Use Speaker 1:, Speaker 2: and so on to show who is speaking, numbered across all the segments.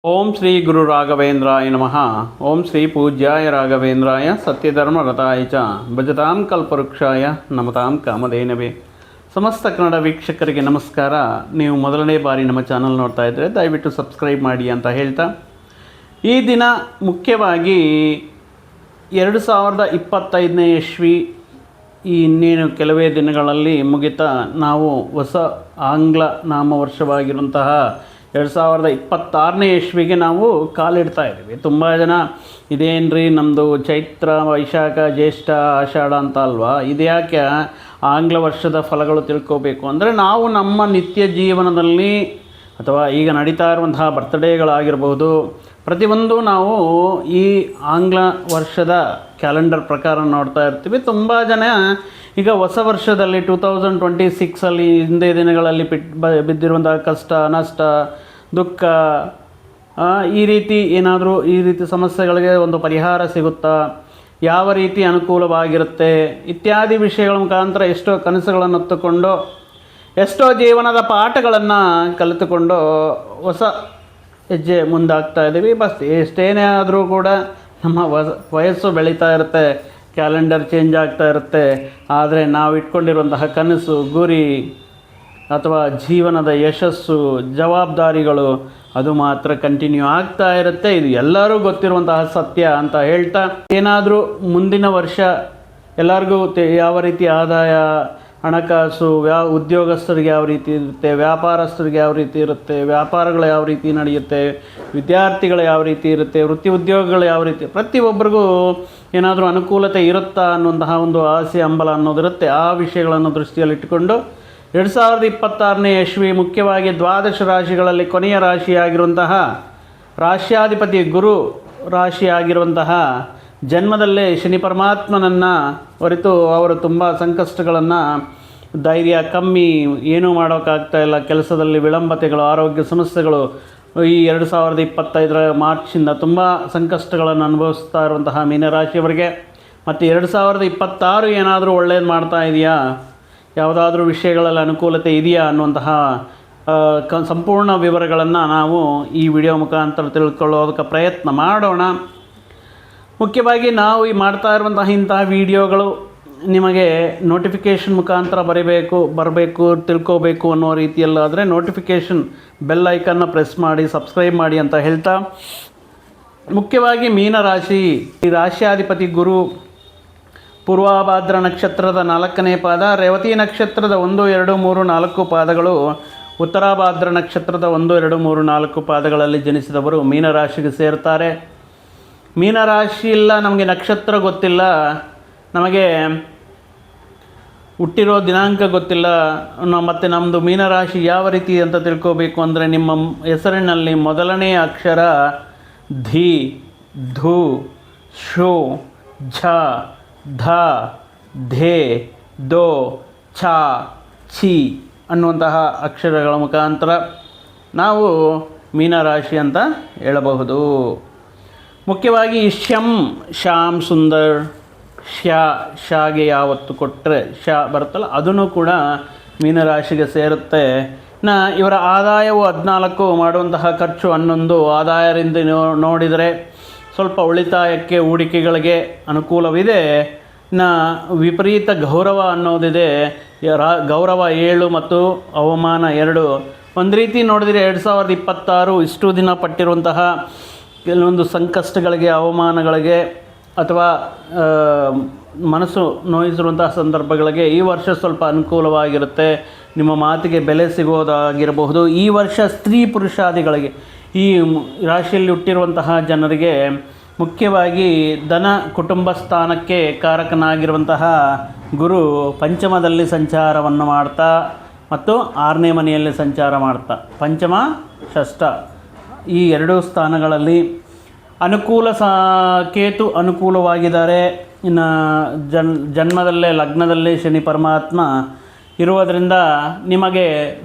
Speaker 1: ಓಂ ಶ್ರೀ ಗುರು ರಾಘವೇಂದ್ರಾಯ ನಮಃ. ಓಂ ಶ್ರೀ ಪೂಜ್ಯಾಯ ರಾಘವೇಂದ್ರಾಯ ಸತ್ಯಧರ್ಮ ರಥಾಯ ಚ ಭಜತಾಂ ಕಲ್ಪವೃಕ್ಷಾಯ ನಮತಾಂ ಕಾಮಧೇನವೇ. ಸಮಸ್ತ ಕನ್ನಡ ವೀಕ್ಷಕರಿಗೆ ನಮಸ್ಕಾರ. ನೀವು ಮೊದಲನೇ ಬಾರಿ ನಮ್ಮ ಚಾನಲ್ ನೋಡ್ತಾ ಇದ್ದರೆ ದಯವಿಟ್ಟು ಸಬ್ಸ್ಕ್ರೈಬ್ ಮಾಡಿ ಅಂತ ಹೇಳ್ತಾ, ಈ ದಿನ ಮುಖ್ಯವಾಗಿ 2025ನೇ ಇಸ್ವಿ ಈ ಇನ್ನೇನು ಕೆಲವೇ ದಿನಗಳಲ್ಲಿ ಮುಗಿತಾ ನಾವು ಹೊಸ ಆಂಗ್ಲ ನಾಮ ವರ್ಷವಾಗಿರುವಂತಹ 2026ನೇ ಇಸ್ವಿಗೆ ನಾವು ಕಾಲಿಡ್ತಾ ಇದ್ದೀವಿ. ತುಂಬ ಜನ ಇದೇನ್ರಿ ನಮ್ಮದು ಚೈತ್ರ ವೈಶಾಖ ಜ್ಯೇಷ್ಠ ಆಷಾಢ ಅಂತ ಅಲ್ವಾ, ಇದ್ಯಾಕೆ ಆಂಗ್ಲ ವರ್ಷದ ಫಲಗಳು ತಿಳ್ಕೋಬೇಕು ಅಂದರೆ, ನಾವು ನಮ್ಮ ನಿತ್ಯ ಜೀವನದಲ್ಲಿ ಅಥವಾ ಈಗ ನಡೀತಾ ಇರುವಂತಹ ಬರ್ತ್ಡೇಗಳಾಗಿರ್ಬೋದು, ಪ್ರತಿಯೊಂದು ನಾವು ಈ ಆಂಗ್ಲ ವರ್ಷದ ಕ್ಯಾಲೆಂಡರ್ ಪ್ರಕಾರ ನೋಡ್ತಾ ಇರ್ತೀವಿ. ತುಂಬ ಜನ ಈಗ ಹೊಸ ವರ್ಷದಲ್ಲಿ 2026ಅಲ್ಲಿ ಹಿಂದೆ ದಿನಗಳಲ್ಲಿ ಬಿದ್ದಿರುವಂತಹ ಕಷ್ಟ ನಷ್ಟ ದುಃಖ ಈ ರೀತಿ ಏನಾದರೂ ಈ ರೀತಿ ಸಮಸ್ಯೆಗಳಿಗೆ ಒಂದು ಪರಿಹಾರ ಸಿಗುತ್ತಾ, ಯಾವ ರೀತಿ ಅನುಕೂಲವಾಗಿರುತ್ತೆ ಇತ್ಯಾದಿ ವಿಷಯಗಳ ಮುಖಾಂತರ ಎಷ್ಟೋ ಕನಸುಗಳನ್ನು ಹೊತ್ತುಕೊಂಡು ಎಷ್ಟೋ ಜೀವನದ ಪಾಠಗಳನ್ನು ಕಲಿತುಕೊಂಡು ಹೊಸ ಹೆಜ್ಜೆ ಮುಂದಾಗ್ತಾ ಇದ್ದೀವಿ. ಬಸ್ ಎಷ್ಟೇನೇ ಆದರೂ ಕೂಡ ನಮ್ಮ ವಯಸ್ಸು ಬೆಳೀತಾ ಇರುತ್ತೆ, ಕ್ಯಾಲೆಂಡರ್ ಚೇಂಜ್ ಆಗ್ತಾ ಇರುತ್ತೆ. ಆದರೆ ನಾವು ಇಟ್ಕೊಂಡಿರುವಂತಹ ಕನಸು ಗುರಿ ಅಥವಾ ಜೀವನದ ಯಶಸ್ಸು ಜವಾಬ್ದಾರಿಗಳು ಅದು ಮಾತ್ರ ಕಂಟಿನ್ಯೂ ಆಗ್ತಾ ಇರುತ್ತೆ. ಇದು ಎಲ್ಲರೂ ಗೊತ್ತಿರುವಂತಹ ಸತ್ಯ ಅಂತ ಹೇಳ್ತಾ, ಏನಾದರೂ ಮುಂದಿನ ವರ್ಷ ಎಲ್ಲರಿಗೂ ಯಾವ ರೀತಿ ಆದಾಯ ಹಣಕಾಸು ಉದ್ಯೋಗಸ್ಥರಿಗೆ ಯಾವ ರೀತಿ ಇರುತ್ತೆ, ವ್ಯಾಪಾರಸ್ಥರಿಗೆ ಯಾವ ರೀತಿ ಇರುತ್ತೆ, ವ್ಯಾಪಾರಗಳು ಯಾವ ರೀತಿ ನಡೆಯುತ್ತೆ, ವಿದ್ಯಾರ್ಥಿಗಳು ಯಾವ ರೀತಿ ಇರುತ್ತೆ, ವೃತ್ತಿ ಉದ್ಯೋಗಗಳು ಯಾವ ರೀತಿ, ಪ್ರತಿಯೊಬ್ಬರಿಗೂ ಏನಾದರೂ ಅನುಕೂಲತೆ ಇರುತ್ತಾ ಅನ್ನುವಂತಹ ಒಂದು ಆಸೆ ಹಂಬಲ ಅನ್ನೋದಿರುತ್ತೆ. ಆ ವಿಷಯಗಳನ್ನು ದೃಷ್ಟಿಯಲ್ಲಿಟ್ಟುಕೊಂಡು 2026ನೇ ಇಸ್ವಿ ಮುಖ್ಯವಾಗಿ ದ್ವಾದಶ ರಾಶಿಗಳಲ್ಲಿ ಕೊನೆಯ ರಾಶಿಯಾಗಿರುವಂತಹ ರಾಶ್ಯಾಧಿಪತಿ ಗುರು ರಾಶಿಯಾಗಿರುವಂತಹ ಜನ್ಮದಲ್ಲೇ ಶನಿ ಪರಮಾತ್ಮನನ್ನು ಹೊರತು ಅವರು ತುಂಬ ಸಂಕಷ್ಟಗಳನ್ನು, ಧೈರ್ಯ ಕಮ್ಮಿ, ಏನೂ ಮಾಡೋಕ್ಕಾಗ್ತಾಯಿಲ್ಲ, ಕೆಲಸದಲ್ಲಿ ವಿಳಂಬತೆಗಳು, ಆರೋಗ್ಯ ಸಮಸ್ಯೆಗಳು, ಈ 2025ರ ಮಾರ್ಚಿಂದ ತುಂಬ ಸಂಕಷ್ಟಗಳನ್ನು ಅನುಭವಿಸ್ತಾ ಇರುವಂತಹ ಮೀನರಾಶಿಯವರಿಗೆ ಮತ್ತು 2026 ಏನಾದರೂ ಒಳ್ಳೇದು ಮಾಡ್ತಾ ಇದೆಯಾ, ಯಾವುದಾದ್ರೂ ವಿಷಯಗಳಲ್ಲಿ ಅನುಕೂಲತೆ ಇದೆಯಾ ಅನ್ನುವಂತಹ ಸಂಪೂರ್ಣ ವಿವರಗಳನ್ನು ನಾವು ಈ ವಿಡಿಯೋ ಮುಖಾಂತರ ತಿಳ್ಕೊಳ್ಳೋದಕ್ಕೆ ಪ್ರಯತ್ನ ಮಾಡೋಣ. ಮುಖ್ಯವಾಗಿ ನಾವು ಈ ಮಾಡ್ತಾ ಇರುವಂತಹ ಇಂತಹ ವಿಡಿಯೋಗಳು ನಿಮಗೆ ನೋಟಿಫಿಕೇಷನ್ ಮುಖಾಂತರ ಬರಬೇಕು ತಿಳ್ಕೋಬೇಕು ಅನ್ನೋ ರೀತಿಯಲ್ಲಾದರೆ ನೋಟಿಫಿಕೇಷನ್ ಬೆಲ್ ಐಕನ್ನ ಪ್ರೆಸ್ ಮಾಡಿ ಸಬ್ಸ್ಕ್ರೈಬ್ ಮಾಡಿ ಅಂತ ಹೇಳ್ತಾ, ಮುಖ್ಯವಾಗಿ ಮೀನರಾಶಿ ಈ ರಾಶ್ಯಾಧಿಪತಿ ಗುರು ಪೂರ್ವಭಾದ್ರ ನಕ್ಷತ್ರದ 4ನೇ ಪಾದ, ರೇವತಿ ನಕ್ಷತ್ರದ 1, 2, 3, 4 ಪಾದಗಳು, ಉತ್ತರಾಭಾದ್ರ ನಕ್ಷತ್ರದ 1, 2, 3, 4 ಪಾದಗಳಲ್ಲಿ ಜನಿಸಿದವರು ಮೀನರಾಶಿಗೆ ಸೇರ್ತಾರೆ. ಮೀನರಾಶಿ ಇಲ್ಲ, ನಮಗೆ ನಕ್ಷತ್ರ ಗೊತ್ತಿಲ್ಲ, ನಮಗೆ ಹುಟ್ಟಿರೋ ದಿನಾಂಕ ಗೊತ್ತಿಲ್ಲ, ಮತ್ತು ನಮ್ಮದು ಮೀನರಾಶಿ ಯಾವ ರೀತಿ ಅಂತ ತಿಳ್ಕೋಬೇಕು ಅಂದರೆ, ನಿಮ್ಮ ಹೆಸರಿನಲ್ಲಿ ಮೊದಲನೇ ಅಕ್ಷರ ಧಿ, ಧು, ಶು, ಝ, ಧ, ಧೆ, ದೋ, ಛ, ಛಿ ಅನ್ನುವಂತಹ ಅಕ್ಷರಗಳ ಮುಖಾಂತರ ನಾವು ಮೀನರಾಶಿ ಅಂತ ಹೇಳಬಹುದು. ಮುಖ್ಯವಾಗಿ ಶಂ, ಶ್ಯಾಮ್ ಸುಂದರ್, ಶಾಗೆ ಯಾವತ್ತು ಕೊಟ್ಟರೆ ಶ ಬರುತ್ತಲ್ಲ ಅದನ್ನು ಕೂಡ ಮೀನರಾಶಿಗೆ ಸೇರುತ್ತೆ. ಇವರ ಆದಾಯವು 14, ಮಾಡುವಂತಹ ಖರ್ಚು 11, ಆದಾಯದಿಂದ ನೋಡಿದರೆ ಸ್ವಲ್ಪ ಉಳಿತಾಯಕ್ಕೆ ಹೂಡಿಕೆಗಳಿಗೆ ಅನುಕೂಲವಿದೆ. ವಿಪರೀತ ಗೌರವ ಅನ್ನೋದಿದೆ, ಗೌರವ 7 ಮತ್ತು ಅವಮಾನ 2. ಒಂದು ರೀತಿ ನೋಡಿದರೆ 2026 ಇಷ್ಟು ದಿನ ಪಟ್ಟಿರುವಂತಹ ಕೆಲವೊಂದು ಸಂಕಷ್ಟಗಳಿಗೆ, ಅವಮಾನಗಳಿಗೆ ಅಥವಾ ಮನಸ್ಸು ನೋಯಿಸಿರುವಂತಹ ಸಂದರ್ಭಗಳಿಗೆ ಈ ವರ್ಷ ಸ್ವಲ್ಪ ಅನುಕೂಲವಾಗಿರುತ್ತೆ. ನಿಮ್ಮ ಮಾತಿಗೆ ಬೆಲೆ ಸಿಗೋದಾಗಿರಬಹುದು. ಈ ವರ್ಷ ಸ್ತ್ರೀ ಪುರುಷಾದಿಗಳಿಗೆ, ಈ ರಾಶಿಯಲ್ಲಿ ಹುಟ್ಟಿರುವಂತಹ ಜನರಿಗೆ ಮುಖ್ಯವಾಗಿ ಧನ ಕುಟುಂಬ ಸ್ಥಾನಕ್ಕೆ ಕಾರಕನಾಗಿರುವಂತಹ ಗುರು ಪಂಚಮದಲ್ಲಿ ಸಂಚಾರವನ್ನು ಮಾಡ್ತಾ ಮತ್ತು 6ನೇ ಮನೆಯಲ್ಲಿ ಸಂಚಾರ ಮಾಡ್ತಾ, ಪಂಚಮ ಷಷ್ಠ ಈ 2 ಸ್ಥಾನಗಳಲ್ಲಿ ಅನುಕೂಲ ಕೇತು ಅನುಕೂಲವಾಗಿದ್ದಾರೆ. ಇನ್ನು ಜನ್ಮದಲ್ಲೇ ಲಗ್ನದಲ್ಲೇ ಶನಿ ಪರಮಾತ್ಮ ಇರುವುದರಿಂದ ನಿಮಗೆ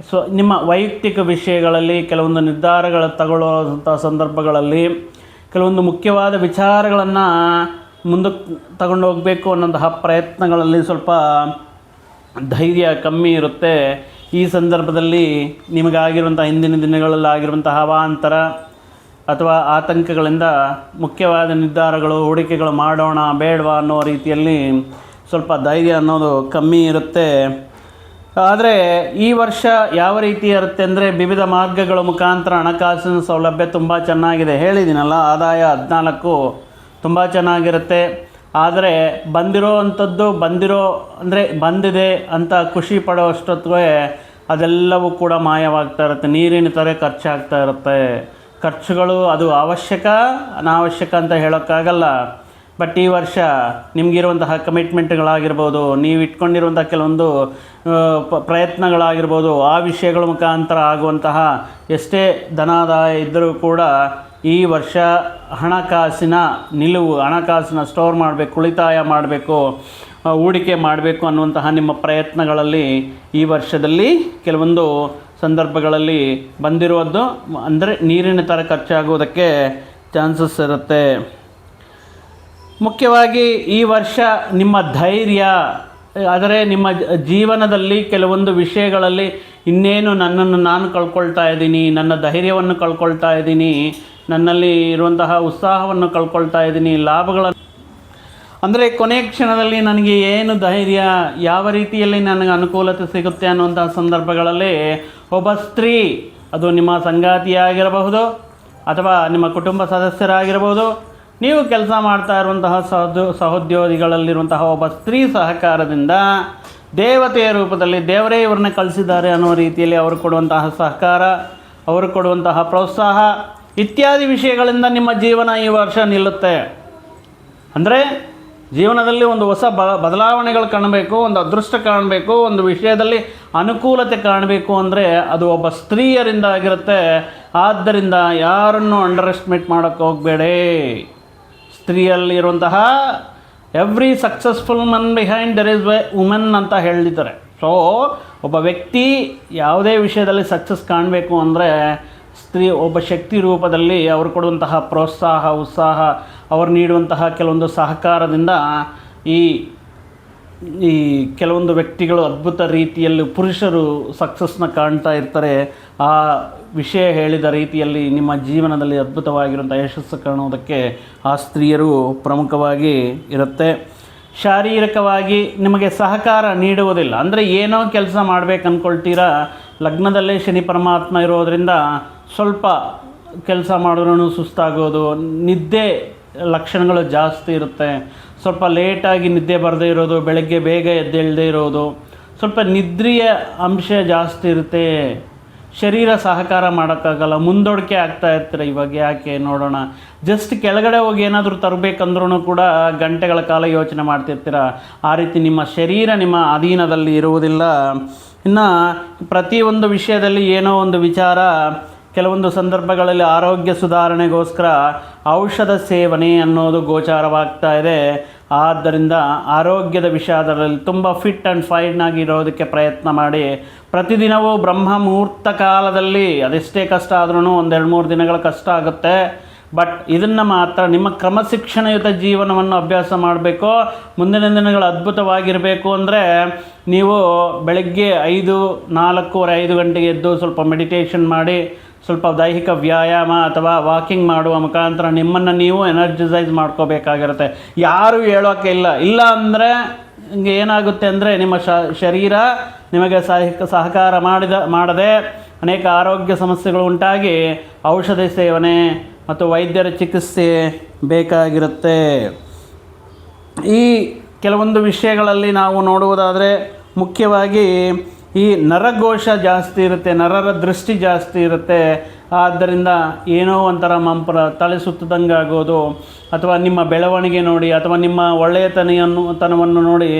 Speaker 1: ನಿಮ್ಮ ವೈಯಕ್ತಿಕ ವಿಷಯಗಳಲ್ಲಿ ಕೆಲವೊಂದು ನಿರ್ಧಾರಗಳು ತಗೊಳ್ಳುವಂಥ ಸಂದರ್ಭಗಳಲ್ಲಿ ಕೆಲವೊಂದು ಮುಖ್ಯವಾದ ವಿಚಾರಗಳನ್ನು ಮುಂದಕ್ಕೆ ತಗೊಂಡು ಹೋಗಬೇಕು ಅನ್ನೋಂತಹ ಪ್ರಯತ್ನಗಳಲ್ಲಿ ಸ್ವಲ್ಪ ಧೈರ್ಯ ಕಮ್ಮಿ ಇರುತ್ತೆ. ಈ ಸಂದರ್ಭದಲ್ಲಿ ನಿಮಗಾಗಿರುವಂಥ ಹಿಂದಿನ ದಿನಗಳಲ್ಲಿ ಆಗಿರುವಂತಹ ಅವಾಂತರ ಅಥವಾ ಆತಂಕಗಳಿಂದ ಮುಖ್ಯವಾದ ನಿರ್ಧಾರಗಳು, ಹೂಡಿಕೆಗಳು ಮಾಡೋಣ ಬೇಡವಾ ಅನ್ನೋ ರೀತಿಯಲ್ಲಿ ಸ್ವಲ್ಪ ಧೈರ್ಯ ಅನ್ನೋದು ಕಮ್ಮಿ ಇರುತ್ತೆ. ಆದರೆ ಈ ವರ್ಷ ಯಾವ ರೀತಿ ಇರುತ್ತೆ ಅಂದರೆ, ವಿವಿಧ ಮಾರ್ಗಗಳ ಮುಖಾಂತರ ಹಣಕಾಸಿನ ಸೌಲಭ್ಯ ತುಂಬ ಚೆನ್ನಾಗಿದೆ. ಹೇಳಿದ್ದೀನಲ್ಲ, ಆದಾಯ 14 ತುಂಬ ಚೆನ್ನಾಗಿರುತ್ತೆ. ಆದರೆ ಬಂದಿದೆ ಅಂತ ಖುಷಿ ಪಡೋಷ್ಟೊತ್ತಿಗೆ ಅದೆಲ್ಲವೂ ಕೂಡ ಮಾಯವಾಗ್ತಾ ಇರುತ್ತೆ. ನೀರಿನ ಥರ ಖರ್ಚಾಗ್ತಾ ಇರುತ್ತೆ. ಖರ್ಚುಗಳು ಅದು ಅವಶ್ಯಕ ಅನಾವಶ್ಯಕ ಅಂತ ಹೇಳೋಕ್ಕಾಗಲ್ಲ. ಬಟ್ ಈ ವರ್ಷ ನಿಮಗಿರುವಂತಹ ಕಮಿಟ್ಮೆಂಟ್ಗಳಾಗಿರ್ಬೋದು, ನೀವು ಇಟ್ಕೊಂಡಿರುವಂಥ ಕೆಲವೊಂದು ಪ್ರಯತ್ನಗಳಾಗಿರ್ಬೋದು, ಆ ವಿಷಯಗಳ ಮುಖಾಂತರ ಆಗುವಂತಹ ಎಷ್ಟೇ ಧನಾದಾಯ ಇದ್ದರೂ ಕೂಡ ಈ ವರ್ಷ ಹಣಕಾಸಿನ ನಿಲುವು, ಹಣಕಾಸಿನ ಸ್ಟೋರ್ ಮಾಡಬೇಕು, ಉಳಿತಾಯ ಮಾಡಬೇಕು, ಹೂಡಿಕೆ ಮಾಡಬೇಕು ಅನ್ನುವಂತಹ ನಿಮ್ಮ ಪ್ರಯತ್ನಗಳಲ್ಲಿ ಈ ವರ್ಷದಲ್ಲಿ ಕೆಲವೊಂದು ಸಂದರ್ಭಗಳಲ್ಲಿ ಬಂದಿರೋದು ಅಂದರೆ ನೀರಿನ ಥರ ಖರ್ಚಾಗುವುದಕ್ಕೆ ಚಾನ್ಸಸ್ ಇರುತ್ತೆ. ಮುಖ್ಯವಾಗಿ ಈ ವರ್ಷ ನಿಮ್ಮ ಧೈರ್ಯ, ಆದರೆ ನಿಮ್ಮ ಜೀವನದಲ್ಲಿ ಕೆಲವೊಂದು ವಿಷಯಗಳಲ್ಲಿ ಇನ್ನೇನು ನನ್ನನ್ನು ನಾನು ಕಳ್ಕೊಳ್ತಾ ಇದ್ದೀನಿ, ನನ್ನ ಧೈರ್ಯವನ್ನು ಕಳ್ಕೊಳ್ತಾ ಇದ್ದೀನಿ, ನನ್ನಲ್ಲಿ ಇರುವಂತಹ ಉತ್ಸಾಹವನ್ನು ಕಳ್ಕೊಳ್ತಾ ಇದ್ದೀನಿ, ಲಾಭಗಳನ್ನು ಅಂದರೆ ಕೊನೆಯ ಕ್ಷಣದಲ್ಲಿ ನನಗೆ ಏನು ಧೈರ್ಯ, ಯಾವ ರೀತಿಯಲ್ಲಿ ನನಗೆ ಅನುಕೂಲತೆ ಸಿಗುತ್ತೆ ಅನ್ನುವಂಥ ಸಂದರ್ಭಗಳಲ್ಲಿ ಒಬ್ಬ ಸ್ತ್ರೀ, ಅದು ನಿಮ್ಮ ಸಂಗಾತಿಯಾಗಿರಬಹುದು ಅಥವಾ ನಿಮ್ಮ ಕುಟುಂಬ ಸದಸ್ಯರಾಗಿರಬಹುದು, ನೀವು ಕೆಲಸ ಮಾಡ್ತಾ ಇರುವಂತಹ ಸಹೋದ್ಯೋಗಿಗಳಲ್ಲಿರುವಂತಹ ಒಬ್ಬ ಸ್ತ್ರೀ ಸಹಕಾರದಿಂದ ದೇವತೆಯ ರೂಪದಲ್ಲಿ ದೇವರೇ ಇವ್ರನ್ನ ಕಳಿಸಿದ್ದಾರೆ ಅನ್ನೋ ರೀತಿಯಲ್ಲಿ ಅವರು ಕೊಡುವಂತಹ ಸಹಕಾರ, ಅವರು ಕೊಡುವಂತಹ ಪ್ರೋತ್ಸಾಹ ಇತ್ಯಾದಿ ವಿಷಯಗಳಿಂದ ನಿಮ್ಮ ಜೀವನ ಈ ವರ್ಷ ನಿಲ್ಲುತ್ತೆ. ಅಂದರೆ ಜೀವನದಲ್ಲಿ ಒಂದು ಹೊಸ ಬದಲಾವಣೆಗಳು ಕಾಣಬೇಕು, ಒಂದು ಅದೃಷ್ಟ ಕಾಣಬೇಕು, ಒಂದು ವಿಷಯದಲ್ಲಿ ಅನುಕೂಲತೆ ಕಾಣಬೇಕು ಅಂದರೆ ಅದು ಒಬ್ಬ ಸ್ತ್ರೀಯರಿಂದ ಆಗಿರುತ್ತೆ. ಆದ್ದರಿಂದ ಯಾರನ್ನು ಅಂಡರ್ ಎಸ್ಟಿಮೇಟ್ ಮಾಡೋಕ್ಕೆ ಹೋಗಬೇಡಿ. ಸ್ತ್ರೀಯಲ್ಲಿರುವಂತಹ every successful man behind there is a women ಅಂತ ಹೇಳಿದ್ದಾರೆ. ಸೊ ಒಬ್ಬ ವ್ಯಕ್ತಿ ಯಾವುದೇ ವಿಷಯದಲ್ಲಿ ಸಕ್ಸಸ್ ಕಾಣಬೇಕು ಅಂದರೆ ಸ್ತ್ರೀ ಒಬ್ಬ ಶಕ್ತಿ ರೂಪದಲ್ಲಿ ಅವರು ಕೊಡುವಂತಹ ಪ್ರೋತ್ಸಾಹ, ಉತ್ಸಾಹ, ಅವರು ನೀಡುವಂತಹ ಕೆಲವೊಂದು ಸಹಕಾರದಿಂದ ಈ ಕೆಲವೊಂದು ವ್ಯಕ್ತಿಗಳು ಅದ್ಭುತ ರೀತಿಯಲ್ಲಿ ಪುರುಷರು ಸಕ್ಸಸ್ನ ಕಾಣ್ತಾ ಇರ್ತಾರೆ. ಆ ವಿಷಯ ಹೇಳಿದ ರೀತಿಯಲ್ಲಿ ನಿಮ್ಮ ಜೀವನದಲ್ಲಿ ಅದ್ಭುತವಾಗಿರುವಂಥ ಯಶಸ್ಸು ಕಾಣುವುದಕ್ಕೆ ಆ ಸ್ತ್ರೀಯರು ಪ್ರಮುಖವಾಗಿ ಇರುತ್ತೆ. ಶಾರೀರಿಕವಾಗಿ ನಿಮಗೆ ಸಹಕಾರ ನೀಡುವುದಿಲ್ಲ. ಅಂದರೆ ಏನೋ ಕೆಲಸ ಮಾಡಬೇಕು ಅಂದ್ಕೊಳ್ತೀರಾ, ಲಗ್ನದಲ್ಲೇ ಶನಿ ಪರಮಾತ್ಮ ಇರೋದರಿಂದ ಸ್ವಲ್ಪ ಕೆಲಸ ಮಾಡಿದ್ರೂ ಸುಸ್ತಾಗೋದು, ನಿದ್ದೆ ಲಕ್ಷಣಗಳು ಜಾಸ್ತಿ ಇರುತ್ತೆ, ಸ್ವಲ್ಪ ಲೇಟಾಗಿ ನಿದ್ದೆ ಬರದೇ ಇರೋದು, ಬೆಳಗ್ಗೆ ಬೇಗ ಎದ್ದೇಳದೇ ಇರೋದು, ಸ್ವಲ್ಪ ನಿದ್ರೆಯ ಅಂಶ ಜಾಸ್ತಿ ಇರುತ್ತೆ. ಶರೀರ ಸಹಕಾರ ಮಾಡೋಕ್ಕಾಗಲ್ಲ, ಮುಂದೋಡಿಕೆ ಆಗ್ತಾ ಇರ್ತೀರ, ಇವಾಗ ಯಾಕೆ ನೋಡೋಣ, ಜಸ್ಟ್ ಕೆಳಗಡೆ ಹೋಗಿ ಏನಾದರೂ ತರಬೇಕಂದ್ರೂ ಕೂಡ ಗಂಟೆಗಳ ಕಾಲ ಯೋಚನೆ ಮಾಡ್ತಿರ್ತೀರ. ಆ ರೀತಿ ನಿಮ್ಮ ಶರೀರ ನಿಮ್ಮ ಅಧೀನದಲ್ಲಿ ಇರುವುದಿಲ್ಲ. ಇನ್ನು ಪ್ರತಿಯೊಂದು ವಿಷಯದಲ್ಲಿ ಏನೋ ಒಂದು ವಿಚಾರ, ಕೆಲವೊಂದು ಸಂದರ್ಭಗಳಲ್ಲಿ ಆರೋಗ್ಯ ಸುಧಾರಣೆಗೋಸ್ಕರ ಔಷಧ ಸೇವನೆ ಅನ್ನೋದು ಗೋಚಾರವಾಗ್ತಾ ಇದೆ. ಆದ್ದರಿಂದ ಆರೋಗ್ಯದ ವಿಷಯದಲ್ಲಿ ತುಂಬ ಫಿಟ್ ಆ್ಯಂಡ್ ಫೈನ್ ಆಗಿರೋದಕ್ಕೆ ಪ್ರಯತ್ನ ಮಾಡಿ. ಪ್ರತಿದಿನವೂ ಬ್ರಹ್ಮ ಮುಹೂರ್ತ ಕಾಲದಲ್ಲಿ ಅದೆಷ್ಟೇ ಕಷ್ಟ ಆದ್ರೂ 1-2-3 ದಿನಗಳ ಕಷ್ಟ ಆಗುತ್ತೆ. ಬಟ್ ಇದನ್ನು ಮಾತ್ರ ನಿಮ್ಮ ಕ್ರಮಶಿಕ್ಷಣಯುತ ಜೀವನವನ್ನು ಅಭ್ಯಾಸ ಮಾಡಬೇಕು. ಮುಂದಿನ ದಿನಗಳು ಅದ್ಭುತವಾಗಿರಬೇಕು ಅಂದರೆ ನೀವು ಬೆಳಗ್ಗೆ 4:45 ಗಂಟೆಗೆ ಎದ್ದು ಸ್ವಲ್ಪ ಮೆಡಿಟೇಷನ್ ಮಾಡಿ, ಸ್ವಲ್ಪ ದೈಹಿಕ ವ್ಯಾಯಾಮ ಅಥವಾ ವಾಕಿಂಗ್ ಮಾಡುವ ಮುಖಾಂತರ ನಿಮ್ಮನ್ನು ನೀವು ಎನರ್ಜಿಸೈಸ್ ಮಾಡ್ಕೋಬೇಕಾಗಿರುತ್ತೆ. ಯಾರೂ ಹೇಳೋಕ್ಕೆ ಇಲ್ಲ ಅಂದರೆ ಹಿಂಗೆ ಏನಾಗುತ್ತೆ ಅಂದರೆ ನಿಮ್ಮ ಶರೀರ ನಿಮಗೆ ಸಹಕಾರ ಮಾಡದೆ ಅನೇಕ ಆರೋಗ್ಯ ಸಮಸ್ಯೆಗಳು ಉಂಟಾಗಿ ಔಷಧಿ ಸೇವನೆ ಮತ್ತು ವೈದ್ಯರ ಚಿಕಿತ್ಸೆ ಬೇಕಾಗಿರುತ್ತೆ. ಈ ಕೆಲವೊಂದು ವಿಷಯಗಳಲ್ಲಿ ನಾವು ನೋಡುವುದಾದರೆ ಮುಖ್ಯವಾಗಿ ಈ ನರಘೋಷ ಜಾಸ್ತಿ ಇರುತ್ತೆ, ನರರ ದೃಷ್ಟಿ ಜಾಸ್ತಿ ಇರುತ್ತೆ. ಆದ್ದರಿಂದ ಏನೋ ಒಂಥರ ತಲೆ ಸುತ್ತದಂಗೆ ಆಗೋದು, ಅಥವಾ ನಿಮ್ಮ ಬೆಳವಣಿಗೆ ನೋಡಿ ಅಥವಾ ನಿಮ್ಮ ಒಳ್ಳೆಯತನವನ್ನು ನೋಡಿ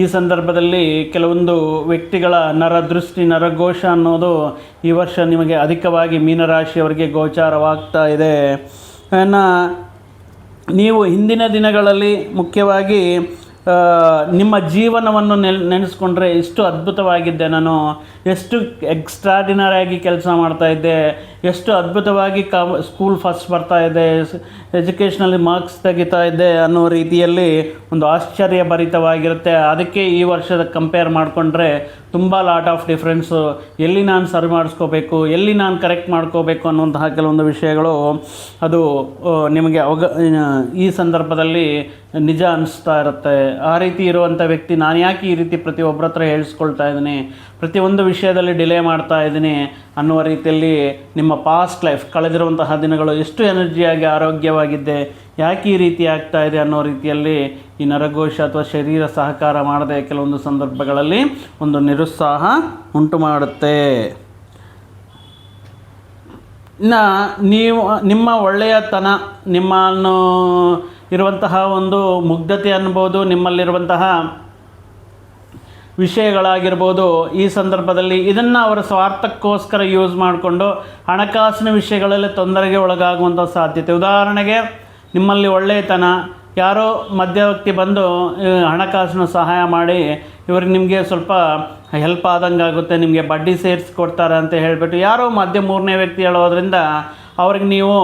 Speaker 1: ಈ ಸಂದರ್ಭದಲ್ಲಿ ಕೆಲವೊಂದು ವ್ಯಕ್ತಿಗಳ ನರದೃಷ್ಟಿ, ನರಘೋಷ ಅನ್ನೋದು ಈ ವರ್ಷ ನಿಮಗೆ ಅಧಿಕವಾಗಿ ಮೀನರಾಶಿಯವರಿಗೆ ಗೋಚಾರವಾಗ್ತಾ ಇದೆ. ನೀವು ಹಿಂದಿನ ದಿನಗಳಲ್ಲಿ ಮುಖ್ಯವಾಗಿ ನಿಮ್ಮ ಜೀವನವನ್ನು ನೆನೆಸ್ಕೊಂಡ್ರೆ ಎಷ್ಟು ಅದ್ಭುತವಾಗಿದ್ದೆ ನಾನು, ಎಷ್ಟು ಎಕ್ಸ್ಟ್ರಾಡಿನರಿಯಾಗಿ ಕೆಲಸ ಮಾಡ್ತಾಯಿದ್ದೆ, ಎಷ್ಟು ಅದ್ಭುತವಾಗಿ ಸ್ಕೂಲ್ ಫಸ್ಟ್ ಬರ್ತಾಯಿದ್ದೆ, ಎಜುಕೇಷ್ನಲ್ಲಿ ಮಾರ್ಕ್ಸ್ ತೆಗಿತಾ ಇದ್ದೆ ಅನ್ನೋ ರೀತಿಯಲ್ಲಿ ಒಂದು ಆಶ್ಚರ್ಯಭರಿತವಾಗಿರುತ್ತೆ. ಅದಕ್ಕೆ ಈ ವರ್ಷದ ಕಂಪೇರ್ ಮಾಡಿಕೊಂಡ್ರೆ ತುಂಬ ಲಾಟ್ ಆಫ್ ಡಿಫ್ರೆನ್ಸು, ಎಲ್ಲಿ ನಾನು ಸರಿ ಮಾಡಿಸ್ಕೋಬೇಕು, ಎಲ್ಲಿ ನಾನು ಕರೆಕ್ಟ್ ಮಾಡ್ಕೋಬೇಕು ಅನ್ನುವಂತಹ ಕೆಲವೊಂದು ವಿಷಯಗಳು ಅದು ನಿಮಗೆ ಈ ಸಂದರ್ಭದಲ್ಲಿ ನಿಜ ಅನಿಸ್ತಾ ಇರುತ್ತೆ. ಆ ರೀತಿ ಇರುವಂಥ ವ್ಯಕ್ತಿ ನಾನು ಯಾಕೆ ಈ ರೀತಿ ಪ್ರತಿಯೊಬ್ಬರ ಹತ್ರ ಹೇಳಿಸ್ಕೊಳ್ತಾ ಇದ್ದೀನಿ, ಪ್ರತಿಯೊಂದು ವಿಷಯದಲ್ಲಿ ಡಿಲೇ ಮಾಡ್ತಾ ಇದ್ದೀನಿ ಅನ್ನುವ ರೀತಿಯಲ್ಲಿ ನಿಮ್ಮ ಪಾಸ್ಟ್ ಲೈಫ್ ಕಳೆದಿರುವಂತಹ ದಿನಗಳು ಎಷ್ಟು ಎನರ್ಜಿಯಾಗಿ ಆರೋಗ್ಯವಾಗಿದ್ದೆ, ಯಾಕೆ ಈ ರೀತಿ ಆಗ್ತಾ ಇದೆ ಅನ್ನೋ ರೀತಿಯಲ್ಲಿ ಈ ನರಘೋಷ ಅಥವಾ ಶರೀರ ಸಹಕಾರ ಮಾಡದೆ ಕೆಲವೊಂದು ಸಂದರ್ಭಗಳಲ್ಲಿ ಒಂದು ನಿರುತ್ಸಾಹ ಉಂಟು ಮಾಡುತ್ತೆ. ಇನ್ನು ನಿಮ್ಮ ಒಳ್ಳೆಯತನ, ನಿಮ್ಮನ್ನು ಇರುವಂತಹ ಒಂದು ಮುಗ್ಧತೆ ಅನ್ಬೋದು, ನಿಮ್ಮಲ್ಲಿರುವಂತಹ ವಿಷಯಗಳಾಗಿರ್ಬೋದು, ಈ ಸಂದರ್ಭದಲ್ಲಿ ಇದನ್ನು ಅವರ ಸ್ವಾರ್ಥಕ್ಕೋಸ್ಕರ ಯೂಸ್ ಮಾಡಿಕೊಂಡು ಹಣಕಾಸಿನ ವಿಷಯಗಳಲ್ಲಿ ತೊಂದರೆಗೆ ಒಳಗಾಗುವಂಥ ಸಾಧ್ಯತೆ. ಉದಾಹರಣೆಗೆ ನಿಮ್ಮಲ್ಲಿ ಒಳ್ಳೆಯತನ, ಯಾರೋ ಮಧ್ಯವರ್ತಿ ಬಂದು ಹಣಕಾಸಿನ ಸಹಾಯ ಮಾಡಿ ಇವ್ರಿಗೆ ನಿಮಗೆ ಸ್ವಲ್ಪ ಹೆಲ್ಪ್ ಆದಂಗೆ ಆಗುತ್ತೆ, ನಿಮಗೆ ಬಡ್ಡಿ ಸೇರಿಸ್ಕೊಡ್ತಾರೆ ಅಂತ ಹೇಳಿಬಿಟ್ಟು ಯಾರೋ ಮೂರನೇ ವ್ಯಕ್ತಿ ಹೇಳೋದ್ರಿಂದ ಅವ್ರಿಗೆ ನೀವು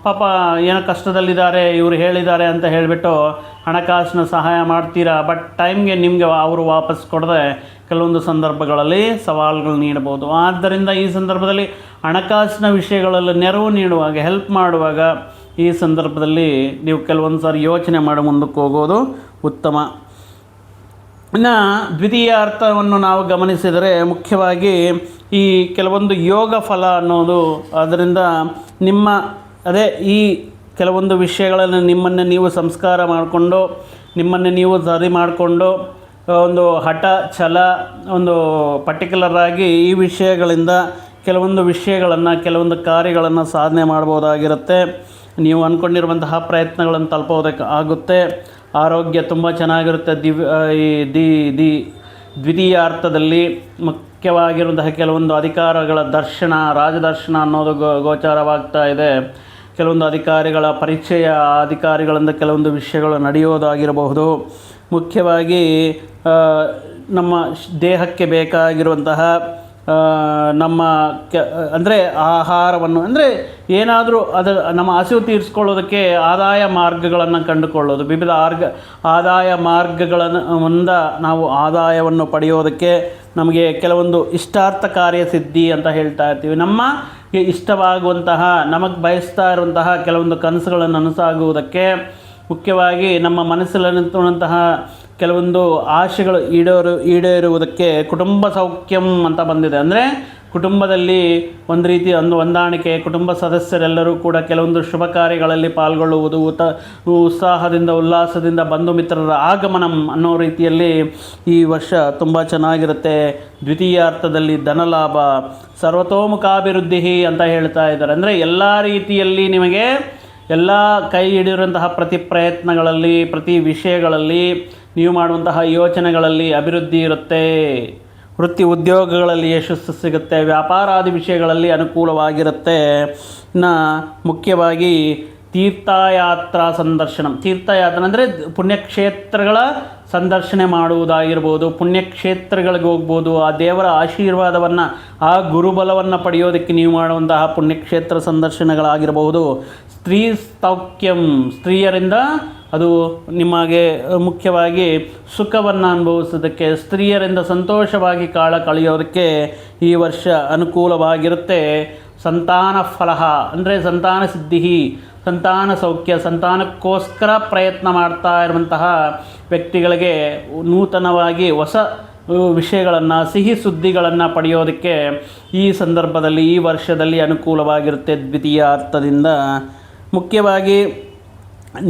Speaker 1: ಪಾಪ ಏನೋ ಕಷ್ಟದಲ್ಲಿದ್ದಾರೆ ಇವರು ಹೇಳಿದ್ದಾರೆ ಅಂತ ಹೇಳಿಬಿಟ್ಟು ಹಣಕಾಸಿನ ಸಹಾಯ ಮಾಡ್ತೀರಾ. ಬಟ್ ಟೈಮ್ಗೆ ನಿಮಗೆ ಅವರು ವಾಪಸ್ ಕೊಡದೆ ಕೆಲವೊಂದು ಸಂದರ್ಭಗಳಲ್ಲಿ ಸವಾಲುಗಳು ನೀಡಬಹುದು. ಆದ್ದರಿಂದ ಈ ಸಂದರ್ಭದಲ್ಲಿ ಹಣಕಾಸಿನ ವಿಷಯಗಳಲ್ಲಿ ನೆರವು ನೀಡುವಾಗ, ಹೆಲ್ಪ್ ಮಾಡುವಾಗ ಈ ಸಂದರ್ಭದಲ್ಲಿ ನೀವು ಕೆಲವೊಂದು ಸಾರಿ ಯೋಚನೆ ಮಾಡಿ ಮುಂದಕ್ಕೆ ಹೋಗೋದು ಉತ್ತಮ. ಇನ್ನು ದ್ವಿತೀಯ ಅರ್ಥವನ್ನು ನಾವು ಗಮನಿಸಿದರೆ ಮುಖ್ಯವಾಗಿ ಈ ಕೆಲವೊಂದು ಯೋಗ ಫಲ ಅನ್ನೋದು, ಅದರಿಂದ ಈ ಕೆಲವೊಂದು ವಿಷಯಗಳನ್ನು ನಿಮ್ಮನ್ನು ನೀವು ಸಂಸ್ಕಾರ ಮಾಡಿಕೊಂಡು, ನಿಮ್ಮನ್ನು ನೀವು ಸರಿ ಮಾಡಿಕೊಂಡು, ಒಂದು ಹಠ ಛಲ, ಒಂದು ಪರ್ಟಿಕ್ಯುಲರ್ ಆಗಿ ಈ ವಿಷಯಗಳಿಂದ ಕೆಲವೊಂದು ಕಾರ್ಯಗಳನ್ನು ಸಾಧನೆ ಮಾಡ್ಬೋದಾಗಿರುತ್ತೆ. ನೀವು ಅಂದ್ಕೊಂಡಿರುವಂತಹ ಪ್ರಯತ್ನಗಳನ್ನು ತಲುಪೋದಕ್ಕೆ ಆಗುತ್ತೆ. ಆರೋಗ್ಯ ತುಂಬ ಚೆನ್ನಾಗಿರುತ್ತೆ. ದ್ವಿತೀಯ ಅರ್ಥದಲ್ಲಿ ಮುಖ್ಯವಾಗಿರುವಂತಹ ಕೆಲವೊಂದು ಅಧಿಕಾರಗಳ ದರ್ಶನ, ರಾಜದರ್ಶನ ಅನ್ನೋದು ಗೋಚಾರವಾಗ್ತಾ ಇದೆ. ಕೆಲವೊಂದು ಅಧಿಕಾರಿಗಳ ಪರಿಚಯ, ಅಧಿಕಾರಿಗಳಿಂದ ಕೆಲವೊಂದು ವಿಷಯಗಳು ನಡೆಯೋದಾಗಿರಬಹುದು. ಮುಖ್ಯವಾಗಿ ನಮ್ಮ ದೇಹಕ್ಕೆ ಬೇಕಾಗಿರುವಂತಹ ಅಂದರೆ ಆಹಾರವನ್ನು, ಅಂದರೆ ಏನಾದರೂ ನಮ್ಮ ಹಸಿವು ತೀರಿಸ್ಕೊಳ್ಳೋದಕ್ಕೆ ಆದಾಯ ಮಾರ್ಗಗಳನ್ನು ಕಂಡುಕೊಳ್ಳೋದು, ವಿವಿಧ ಆದಾಯ ಮಾರ್ಗಗಳಿಂದ ನಾವು ಆದಾಯವನ್ನು ಪಡೆಯೋದಕ್ಕೆ ನಮಗೆ ಕೆಲವೊಂದು ಇಷ್ಟಾರ್ಥ ಕಾರ್ಯಸಿದ್ಧಿ ಅಂತ ಹೇಳ್ತಾ ಇರ್ತೀವಿ. ನಮಗೆ ಇಷ್ಟವಾಗುವಂತಹ, ನಮಗೆ ಬಯಸ್ತಾ ಇರುವಂತಹ ಕೆಲವೊಂದು ಕನಸುಗಳನ್ನು ನನಸಾಗುವುದಕ್ಕೆ, ಮುಖ್ಯವಾಗಿ ನಮ್ಮ ಮನಸ್ಸಲ್ಲಿರುವಂತಹ ಕೆಲವೊಂದು ಆಶೆಗಳು ಈಡೇರುವುದಕ್ಕೆ ಕುಟುಂಬ ಸೌಖ್ಯಂ ಅಂತ ಬಂದಿದೆ. ಅಂದರೆ ಕುಟುಂಬದಲ್ಲಿ ಒಂದು ರೀತಿ ಹೊಂದಾಣಿಕೆ, ಕುಟುಂಬ ಸದಸ್ಯರೆಲ್ಲರೂ ಕೂಡ ಕೆಲವೊಂದು ಶುಭ ಕಾರ್ಯಗಳಲ್ಲಿ ಪಾಲ್ಗೊಳ್ಳುವುದು, ಉತ್ಸಾಹದಿಂದ ಉಲ್ಲಾಸದಿಂದ ಬಂಧು ಮಿತ್ರರ ಆಗಮನಂ ಅನ್ನೋ ರೀತಿಯಲ್ಲಿ ಈ ವರ್ಷ ತುಂಬ ಚೆನ್ನಾಗಿರುತ್ತೆ. ದ್ವಿತೀಯ ಅರ್ಥದಲ್ಲಿ ಧನಲಾಭ, ಸರ್ವತೋಮುಖಾಭಿವೃದ್ಧಿ ಅಂತ ಹೇಳ್ತಾ ಇದ್ದಾರೆ. ಅಂದರೆ ಎಲ್ಲ ರೀತಿಯಲ್ಲಿ ನಿಮಗೆ ಎಲ್ಲ ಕೈ ಹಿಡಿಯುವಂತಹ ಪ್ರತಿ ಪ್ರಯತ್ನಗಳಲ್ಲಿ, ಪ್ರತಿ ವಿಷಯಗಳಲ್ಲಿ, ನೀವು ಮಾಡುವಂತಹ ಯೋಚನೆಗಳಲ್ಲಿ ಅಭಿವೃದ್ಧಿ ಇರುತ್ತೆ. ವೃತ್ತಿ ಉದ್ಯೋಗಗಳಲ್ಲಿ ಯಶಸ್ಸು ಸಿಗುತ್ತೆ. ವ್ಯಾಪಾರಾದಿ ವಿಷಯಗಳಲ್ಲಿ ಅನುಕೂಲವಾಗಿರುತ್ತೆ. ಇನ್ನು ಮುಖ್ಯವಾಗಿ ತೀರ್ಥಯಾತ್ರಾ ಸಂದರ್ಶನ, ತೀರ್ಥಯಾತ್ರೆ ಅಂದರೆ ಪುಣ್ಯಕ್ಷೇತ್ರಗಳ ಸಂದರ್ಶನೆ ಮಾಡುವುದಾಗಿರ್ಬೋದು, ಪುಣ್ಯಕ್ಷೇತ್ರಗಳಿಗೆ ಹೋಗ್ಬೋದು, ಆ ದೇವರ ಆಶೀರ್ವಾದವನ್ನು, ಆ ಗುರುಬಲವನ್ನು ಪಡೆಯೋದಕ್ಕೆ ನೀವು ಮಾಡುವಂತಹ ಪುಣ್ಯಕ್ಷೇತ್ರ ಸಂದರ್ಶನಗಳಾಗಿರಬಹುದು. ಸ್ತ್ರೀ ಸೌಖ್ಯಂ, ಸ್ತ್ರೀಯರಿಂದ ಅದು ನಿಮಗೆ ಮುಖ್ಯವಾಗಿ ಸುಖವನ್ನು ಅನುಭವಿಸೋದಕ್ಕೆ, ಸ್ತ್ರೀಯರಿಂದ ಸಂತೋಷವಾಗಿ ಕಾಲ ಕಳೆಯೋದಕ್ಕೆ ಈ ವರ್ಷ ಅನುಕೂಲವಾಗಿರುತ್ತೆ. ಸಂತಾನ ಫಲ ಅಂದರೆ ಸಂತಾನ ಸಿದ್ಧಿ, ಸಂತಾನ ಸೌಖ್ಯ, ಸಂತಾನಕ್ಕೋಸ್ಕರ ಪ್ರಯತ್ನ ಮಾಡ್ತಾ ಇರುವಂತಹ ವ್ಯಕ್ತಿಗಳಿಗೆ ನೂತನವಾಗಿ ಹೊಸ ವಿಷಯಗಳನ್ನು, ಸಿಹಿ ಸುದ್ದಿಗಳನ್ನು ಪಡೆಯೋದಕ್ಕೆ ಈ ಸಂದರ್ಭದಲ್ಲಿ, ಈ ವರ್ಷದಲ್ಲಿ ಅನುಕೂಲವಾಗಿರುತ್ತೆ. ದ್ವಿತೀಯ ಅರ್ಥದಿಂದ ಮುಖ್ಯವಾಗಿ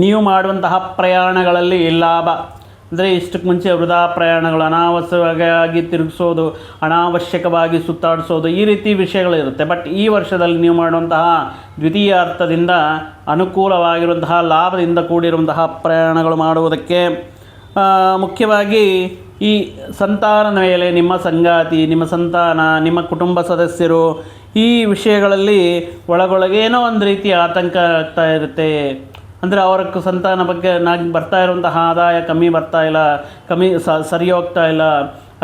Speaker 1: ನೀವು ಮಾಡುವಂತಹ ಪ್ರಯಾಣಗಳಲ್ಲಿ ಲಾಭ, ಅಂದರೆ ಇಷ್ಟಕ್ಕೆ ಮುಂಚೆ ವೃಧಾ ಪ್ರಯಾಣಗಳು, ಅನಾವಶ್ಯಕವಾಗಿ ತಿರುಗಿಸೋದು, ಅನಾವಶ್ಯಕವಾಗಿ ಸುತ್ತಾಡಿಸೋದು, ಈ ರೀತಿ ವಿಷಯಗಳಿರುತ್ತೆ. ಬಟ್ ಈ ವರ್ಷದಲ್ಲಿ ನೀವು ಮಾಡುವಂತಹ ದ್ವಿತೀಯ ಅರ್ಥದಿಂದ ಅನುಕೂಲವಾಗಿರುವಂತಹ ಲಾಭದಿಂದ ಕೂಡಿರುವಂತಹ ಪ್ರಯಾಣಗಳು ಮಾಡುವುದಕ್ಕೆ, ಮುಖ್ಯವಾಗಿ ಈ ಸಂತಾನದ ಮೇಲೆ ನಿಮ್ಮ ಸಂಗಾತಿ, ನಿಮ್ಮ ಸಂತಾನ, ನಿಮ್ಮ ಕುಟುಂಬ ಸದಸ್ಯರು, ಈ ವಿಷಯಗಳಲ್ಲಿ ಒಳಗೊಳಗೇನೋ ಒಂದು ರೀತಿ ಆತಂಕ ಆಗ್ತಾ ಇರುತ್ತೆ. ಅಂದರೆ ಅವರ ಸಂತಾನ ಬಗ್ಗೆ ಬರ್ತಾ ಇರುವಂತಹ ಆದಾಯ ಕಮ್ಮಿ ಸರಿ ಹೋಗ್ತಾ ಇಲ್ಲ,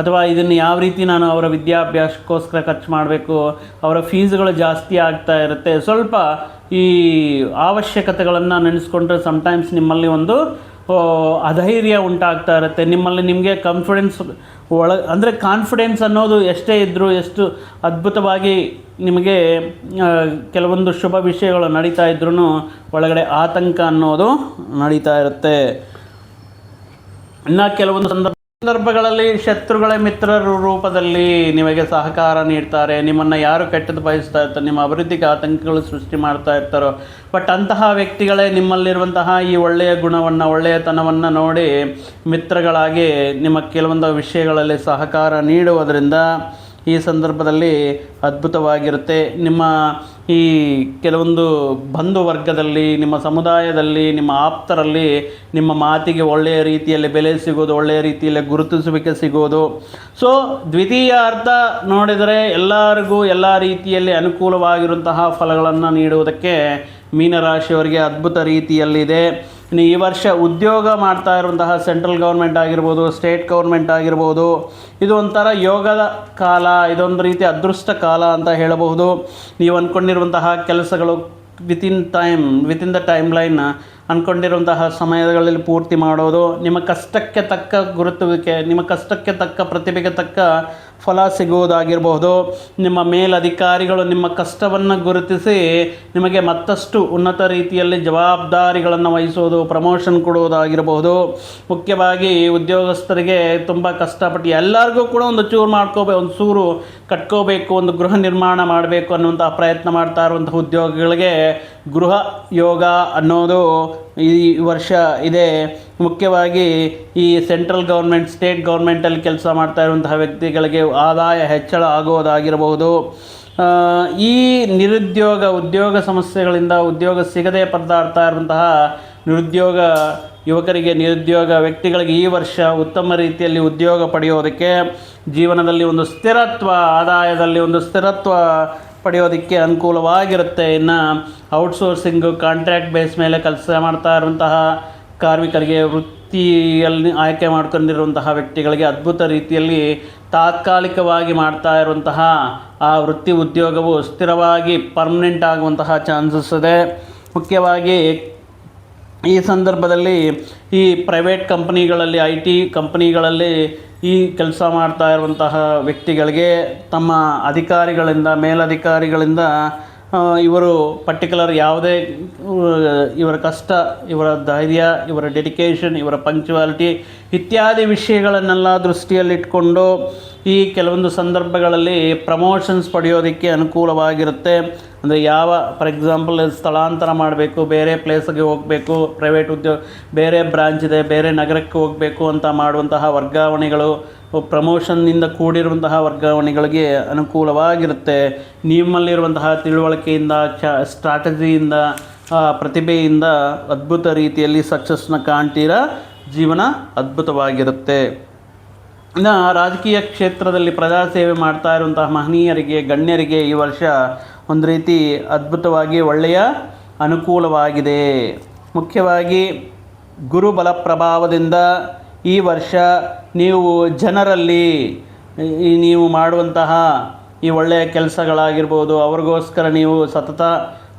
Speaker 1: ಅಥವಾ ಇದನ್ನು ಯಾವ ರೀತಿ ನಾನು ಅವರ ವಿದ್ಯಾಭ್ಯಾಸಕ್ಕೋಸ್ಕರ ಖರ್ಚು ಮಾಡಬೇಕು, ಅವರ ಫೀಸ್ಗಳು ಜಾಸ್ತಿ ಆಗ್ತಾ ಇರುತ್ತೆ. ಸ್ವಲ್ಪ ಈ ಅವಶ್ಯಕತೆಗಳನ್ನು ನೆನೆಸ್ಕೊಂಡ್ರೆ ಸಮ್ಟೈಮ್ಸ್ ನಿಮ್ಮಲ್ಲಿ ಒಂದು ಅಧೈರ್ಯ ಉಂಟಾಗ್ತಾ ಇರುತ್ತೆ ನಿಮ್ಮಲ್ಲಿ. ನಿಮಗೆ ಕಾನ್ಫಿಡೆನ್ಸ್ ಅಂದರೆ ಕಾನ್ಫಿಡೆನ್ಸ್ ಅನ್ನೋದು ಎಷ್ಟೇ ಇದ್ದರೂ, ಎಷ್ಟು ಅದ್ಭುತವಾಗಿ ನಿಮಗೆ ಕೆಲವೊಂದು ಶುಭ ವಿಷಯಗಳು ನಡೀತಾ ಇದ್ರೂ ಒಳಗಡೆ ಆತಂಕ ಅನ್ನೋದು ನಡೀತಾ ಇರುತ್ತೆ. ಇನ್ನು ಕೆಲವೊಂದು ಸಂದರ್ಭಗಳಲ್ಲಿ ಶತ್ರುಗಳ ಮಿತ್ರರ ರೂಪದಲ್ಲಿ ನಿಮಗೆ ಸಹಕಾರ ನೀಡ್ತಾರೆ. ನಿಮ್ಮನ್ನು ಯಾರು ಕೆಟ್ಟದ್ದು ಬಯಸ್ತಾ ಇರ್ತಾರೆ, ನಿಮ್ಮ ಅಭಿವೃದ್ಧಿಗೆ ಆತಂಕಗಳು ಸೃಷ್ಟಿ ಮಾಡ್ತಾ ಇರ್ತಾರೋ, ಬಟ್ ಅಂತಹ ವ್ಯಕ್ತಿಗಳೇ ನಿಮ್ಮಲ್ಲಿರುವಂತಹ ಈ ಒಳ್ಳೆಯ ಗುಣವನ್ನು, ಒಳ್ಳೆಯತನವನ್ನು ನೋಡಿ ಮಿತ್ರಗಳಾಗಿ ನಿಮ್ಮ ಕೆಲವೊಂದು ವಿಷಯಗಳಲ್ಲಿ ಸಹಕಾರ ನೀಡುವುದರಿಂದ ಈ ಸಂದರ್ಭದಲ್ಲಿ ಅದ್ಭುತವಾಗಿರುತ್ತೆ. ನಿಮ್ಮ ಈ ಕೆಲವೊಂದು ಬಂಧು ವರ್ಗದಲ್ಲಿ, ನಿಮ್ಮ ಸಮುದಾಯದಲ್ಲಿ, ನಿಮ್ಮ ಆಪ್ತರಲ್ಲಿ ನಿಮ್ಮ ಮಾತಿಗೆ ಒಳ್ಳೆಯ ರೀತಿಯಲ್ಲಿ ಬೆಲೆ ಸಿಗೋದು, ಒಳ್ಳೆಯ ರೀತಿಯಲ್ಲಿ ಗುರುತಿಸುವಿಕೆ ಸಿಗೋದು. ಸೊ ದ್ವಿತೀಯ ಅರ್ಥ ನೋಡಿದರೆ ಎಲ್ಲರಿಗೂ ಎಲ್ಲ ರೀತಿಯಲ್ಲಿ ಅನುಕೂಲವಾಗಿರುವಂತಹ ಫಲಗಳನ್ನು ನೀಡುವುದಕ್ಕೆ ಮೀನರಾಶಿಯವರಿಗೆ ಅದ್ಭುತ ರೀತಿಯಲ್ಲಿದೆ. ಇನ್ನು ಈ ವರ್ಷ ಉದ್ಯೋಗ ಮಾಡ್ತಾ ಇರುವಂತಹ ಸೆಂಟ್ರಲ್ ಗೌರ್ಮೆಂಟ್ ಆಗಿರ್ಬೋದು, ಸ್ಟೇಟ್ ಗೌರ್ಮೆಂಟ್ ಆಗಿರ್ಬೋದು, ಇದು ಒಂಥರ ಯೋಗದ ಕಾಲ, ಇದೊಂದು ರೀತಿ ಅದೃಷ್ಟ ಕಾಲ ಅಂತ ಹೇಳಬಹುದು. ನೀವು ಅಂದ್ಕೊಂಡಿರುವಂತಹ ಕೆಲಸಗಳು ವಿತಿನ್ ದ ಟೈಮ್ ಲೈನ್ ಅಂದ್ಕೊಂಡಿರುವಂತಹ ಸಮಯಗಳಲ್ಲಿ ಪೂರ್ತಿ ಮಾಡೋದು, ನಿಮ್ಮ ಕಷ್ಟಕ್ಕೆ ತಕ್ಕ ಗುರುತುವಿಕೆ, ನಿಮ್ಮ ಕಷ್ಟಕ್ಕೆ ತಕ್ಕ ಪ್ರತಿಭೆಗೆ ತಕ್ಕ ಫಲ ಸಿಗುವುದಾಗಿರಬಹುದು. ನಿಮ್ಮ ಮೇಲಧಿಕಾರಿಗಳು ನಿಮ್ಮ ಕಷ್ಟವನ್ನು ಗುರುತಿಸಿ ನಿಮಗೆ ಮತ್ತಷ್ಟು ಉನ್ನತ ರೀತಿಯಲ್ಲಿ ಜವಾಬ್ದಾರಿಗಳನ್ನು ವಹಿಸೋದು, ಪ್ರಮೋಷನ್ ಕೊಡುವುದಾಗಿರಬಹುದು. ಮುಖ್ಯವಾಗಿ ಉದ್ಯೋಗಸ್ಥರಿಗೆ ತುಂಬ ಕಷ್ಟಪಟ್ಟು ಎಲ್ಲರಿಗೂ ಕೂಡ ಒಂದು ಚೂರು ಒಂದು ಸೂರು ಕಟ್ಕೋಬೇಕು, ಒಂದು ಗೃಹ ನಿರ್ಮಾಣ ಮಾಡಬೇಕು ಅನ್ನುವಂಥ ಪ್ರಯತ್ನ ಮಾಡ್ತಾ ಇರುವಂಥ ಉದ್ಯೋಗಿಗಳಿಗೆ ಗೃಹ ಯೋಗ ಅನ್ನೋದು ಈ ವರ್ಷ ಇದೆ. ಮುಖ್ಯವಾಗಿ ಈ ಸೆಂಟ್ರಲ್ ಗೌರ್ಮೆಂಟ್, ಸ್ಟೇಟ್ ಗೌರ್ಮೆಂಟಲ್ಲಿ ಕೆಲಸ ಮಾಡ್ತಾ ಇರುವಂತಹ ವ್ಯಕ್ತಿಗಳಿಗೆ ಆದಾಯ ಹೆಚ್ಚಳ ಆಗುವುದಾಗಿರಬಹುದು. ಈ ಉದ್ಯೋಗ ಸಮಸ್ಯೆಗಳಿಂದ ಉದ್ಯೋಗ ಸಿಗದೆ ಪರದಾಡ್ತಾ ಇರುವಂತಹ ನಿರುದ್ಯೋಗ ಯುವಕರಿಗೆ, ನಿರುದ್ಯೋಗ ವ್ಯಕ್ತಿಗಳಿಗೆ ಈ ವರ್ಷ ಉತ್ತಮ ರೀತಿಯಲ್ಲಿ ಉದ್ಯೋಗ ಪಡೆಯೋದಕ್ಕೆ, ಜೀವನದಲ್ಲಿ ಒಂದು ಸ್ಥಿರತ್ವ, ಆದಾಯದಲ್ಲಿ ಒಂದು ಸ್ಥಿರತ್ವ ಪಡೆಯೋದಕ್ಕೆ ಅನುಕೂಲವಾಗಿರುತ್ತೆ. ಇನ್ನು ಔಟ್ಸೋರ್ಸಿಂಗು, ಕಾಂಟ್ರಾಕ್ಟ್ ಬೇಸ್ ಮೇಲೆ ಕೆಲಸ ಮಾಡ್ತಾ ಇರುವಂತಹ ಕಾರ್ಮಿಕರಿಗೆ, ವೃತ್ತಿಯಲ್ಲಿ ಆಯ್ಕೆ ಮಾಡ್ಕೊಂಡಿರುವಂತಹ ವ್ಯಕ್ತಿಗಳಿಗೆ ಅದ್ಭುತ ರೀತಿಯಲ್ಲಿ ತಾತ್ಕಾಲಿಕವಾಗಿ ಮಾಡ್ತಾ ಇರುವಂತಹ ಆ ವೃತ್ತಿ ಉದ್ಯೋಗವು ಸ್ಥಿರವಾಗಿ ಪರ್ಮನೆಂಟ್ ಆಗುವಂತಹ ಚಾನ್ಸಸ್ ಇದೆ. ಮುಖ್ಯವಾಗಿ ಈ ಸಂದರ್ಭದಲ್ಲಿ ಈ ಪ್ರೈವೇಟ್ ಕಂಪನಿಗಳಲ್ಲಿ, IT ಕಂಪನಿಗಳಲ್ಲಿ ಈ ಕೆಲಸ ಮಾಡ್ತಾ ಇರುವಂತಹ ವ್ಯಕ್ತಿಗಳಿಗೆ ತಮ್ಮ ಅಧಿಕಾರಿಗಳಿಂದ, ಮೇಲಧಿಕಾರಿಗಳಿಂದ ಇವರು ಪರ್ಟಿಕ್ಯುಲರ್ ಯಾವುದೇ ಇವರ ಕಷ್ಟ, ಇವರ ಧೈರ್ಯ, ಇವರ ಡೆಡಿಕೇಷನ್, ಇವರ ಪಂಕ್ಚುಯಾಲಿಟಿ ಇತ್ಯಾದಿ ವಿಷಯಗಳನ್ನೆಲ್ಲ ದೃಷ್ಟಿಯಲ್ಲಿಟ್ಕೊಂಡು ಈ ಕೆಲವೊಂದು ಸಂದರ್ಭಗಳಲ್ಲಿ ಪ್ರಮೋಷನ್ಸ್ ಪಡೆಯೋದಕ್ಕೆ ಅನುಕೂಲವಾಗಿರುತ್ತೆ. ಅಂದರೆ ಫಾರ್ ಎಕ್ಸಾಂಪಲ್ ಸ್ಥಳಾಂತರ ಮಾಡಬೇಕು, ಬೇರೆ ಪ್ಲೇಸ್ಗೆ ಹೋಗಬೇಕು, ಪ್ರೈವೇಟ್ ಉದ್ಯೋಗ ಬೇರೆ ಬ್ರಾಂಚ್ ಇದೆ, ಬೇರೆ ನಗರಕ್ಕೆ ಹೋಗಬೇಕು ಅಂತ ಮಾಡುವಂತಹ ವರ್ಗಾವಣೆಗಳು, ಪ್ರಮೋಷನ್ನಿಂದ ಕೂಡಿರುವಂತಹ ವರ್ಗಾವಣೆಗಳಿಗೆ ಅನುಕೂಲವಾಗಿರುತ್ತೆ. ನಿಮ್ಮಲ್ಲಿರುವಂತಹ ತಿಳುವಳಿಕೆಯಿಂದ, ಸ್ಟ್ರಾಟಜಿಯಿಂದ, ಪ್ರತಿಭೆಯಿಂದ ಅದ್ಭುತ ರೀತಿಯಲ್ಲಿ ಸಕ್ಸಸ್ನ ಕಾಣ್ತೀರಾ. ಜೀವನ ಅದ್ಭುತವಾಗಿರುತ್ತೆ. ಇನ್ನು ರಾಜಕೀಯ ಕ್ಷೇತ್ರದಲ್ಲಿ ಪ್ರಜಾಸೇವೆ ಮಾಡ್ತಾ ಇರುವಂತಹ ಮಹನೀಯರಿಗೆ, ಗಣ್ಯರಿಗೆ ಈ ವರ್ಷ ಒಂದು ರೀತಿ ಅದ್ಭುತವಾಗಿ ಒಳ್ಳೆಯ ಅನುಕೂಲವಾಗಿದೆ. ಮುಖ್ಯವಾಗಿ ಗುರುಬಲ ಪ್ರಭಾವದಿಂದ ಈ ವರ್ಷ ನೀವು ಜನರಲ್ಲಿ ನೀವು ಮಾಡುವಂತಹ ಈ ಒಳ್ಳೆಯ ಕೆಲಸಗಳಾಗಿರ್ಬೋದು, ಅವ್ರಿಗೋಸ್ಕರ ನೀವು ಸತತ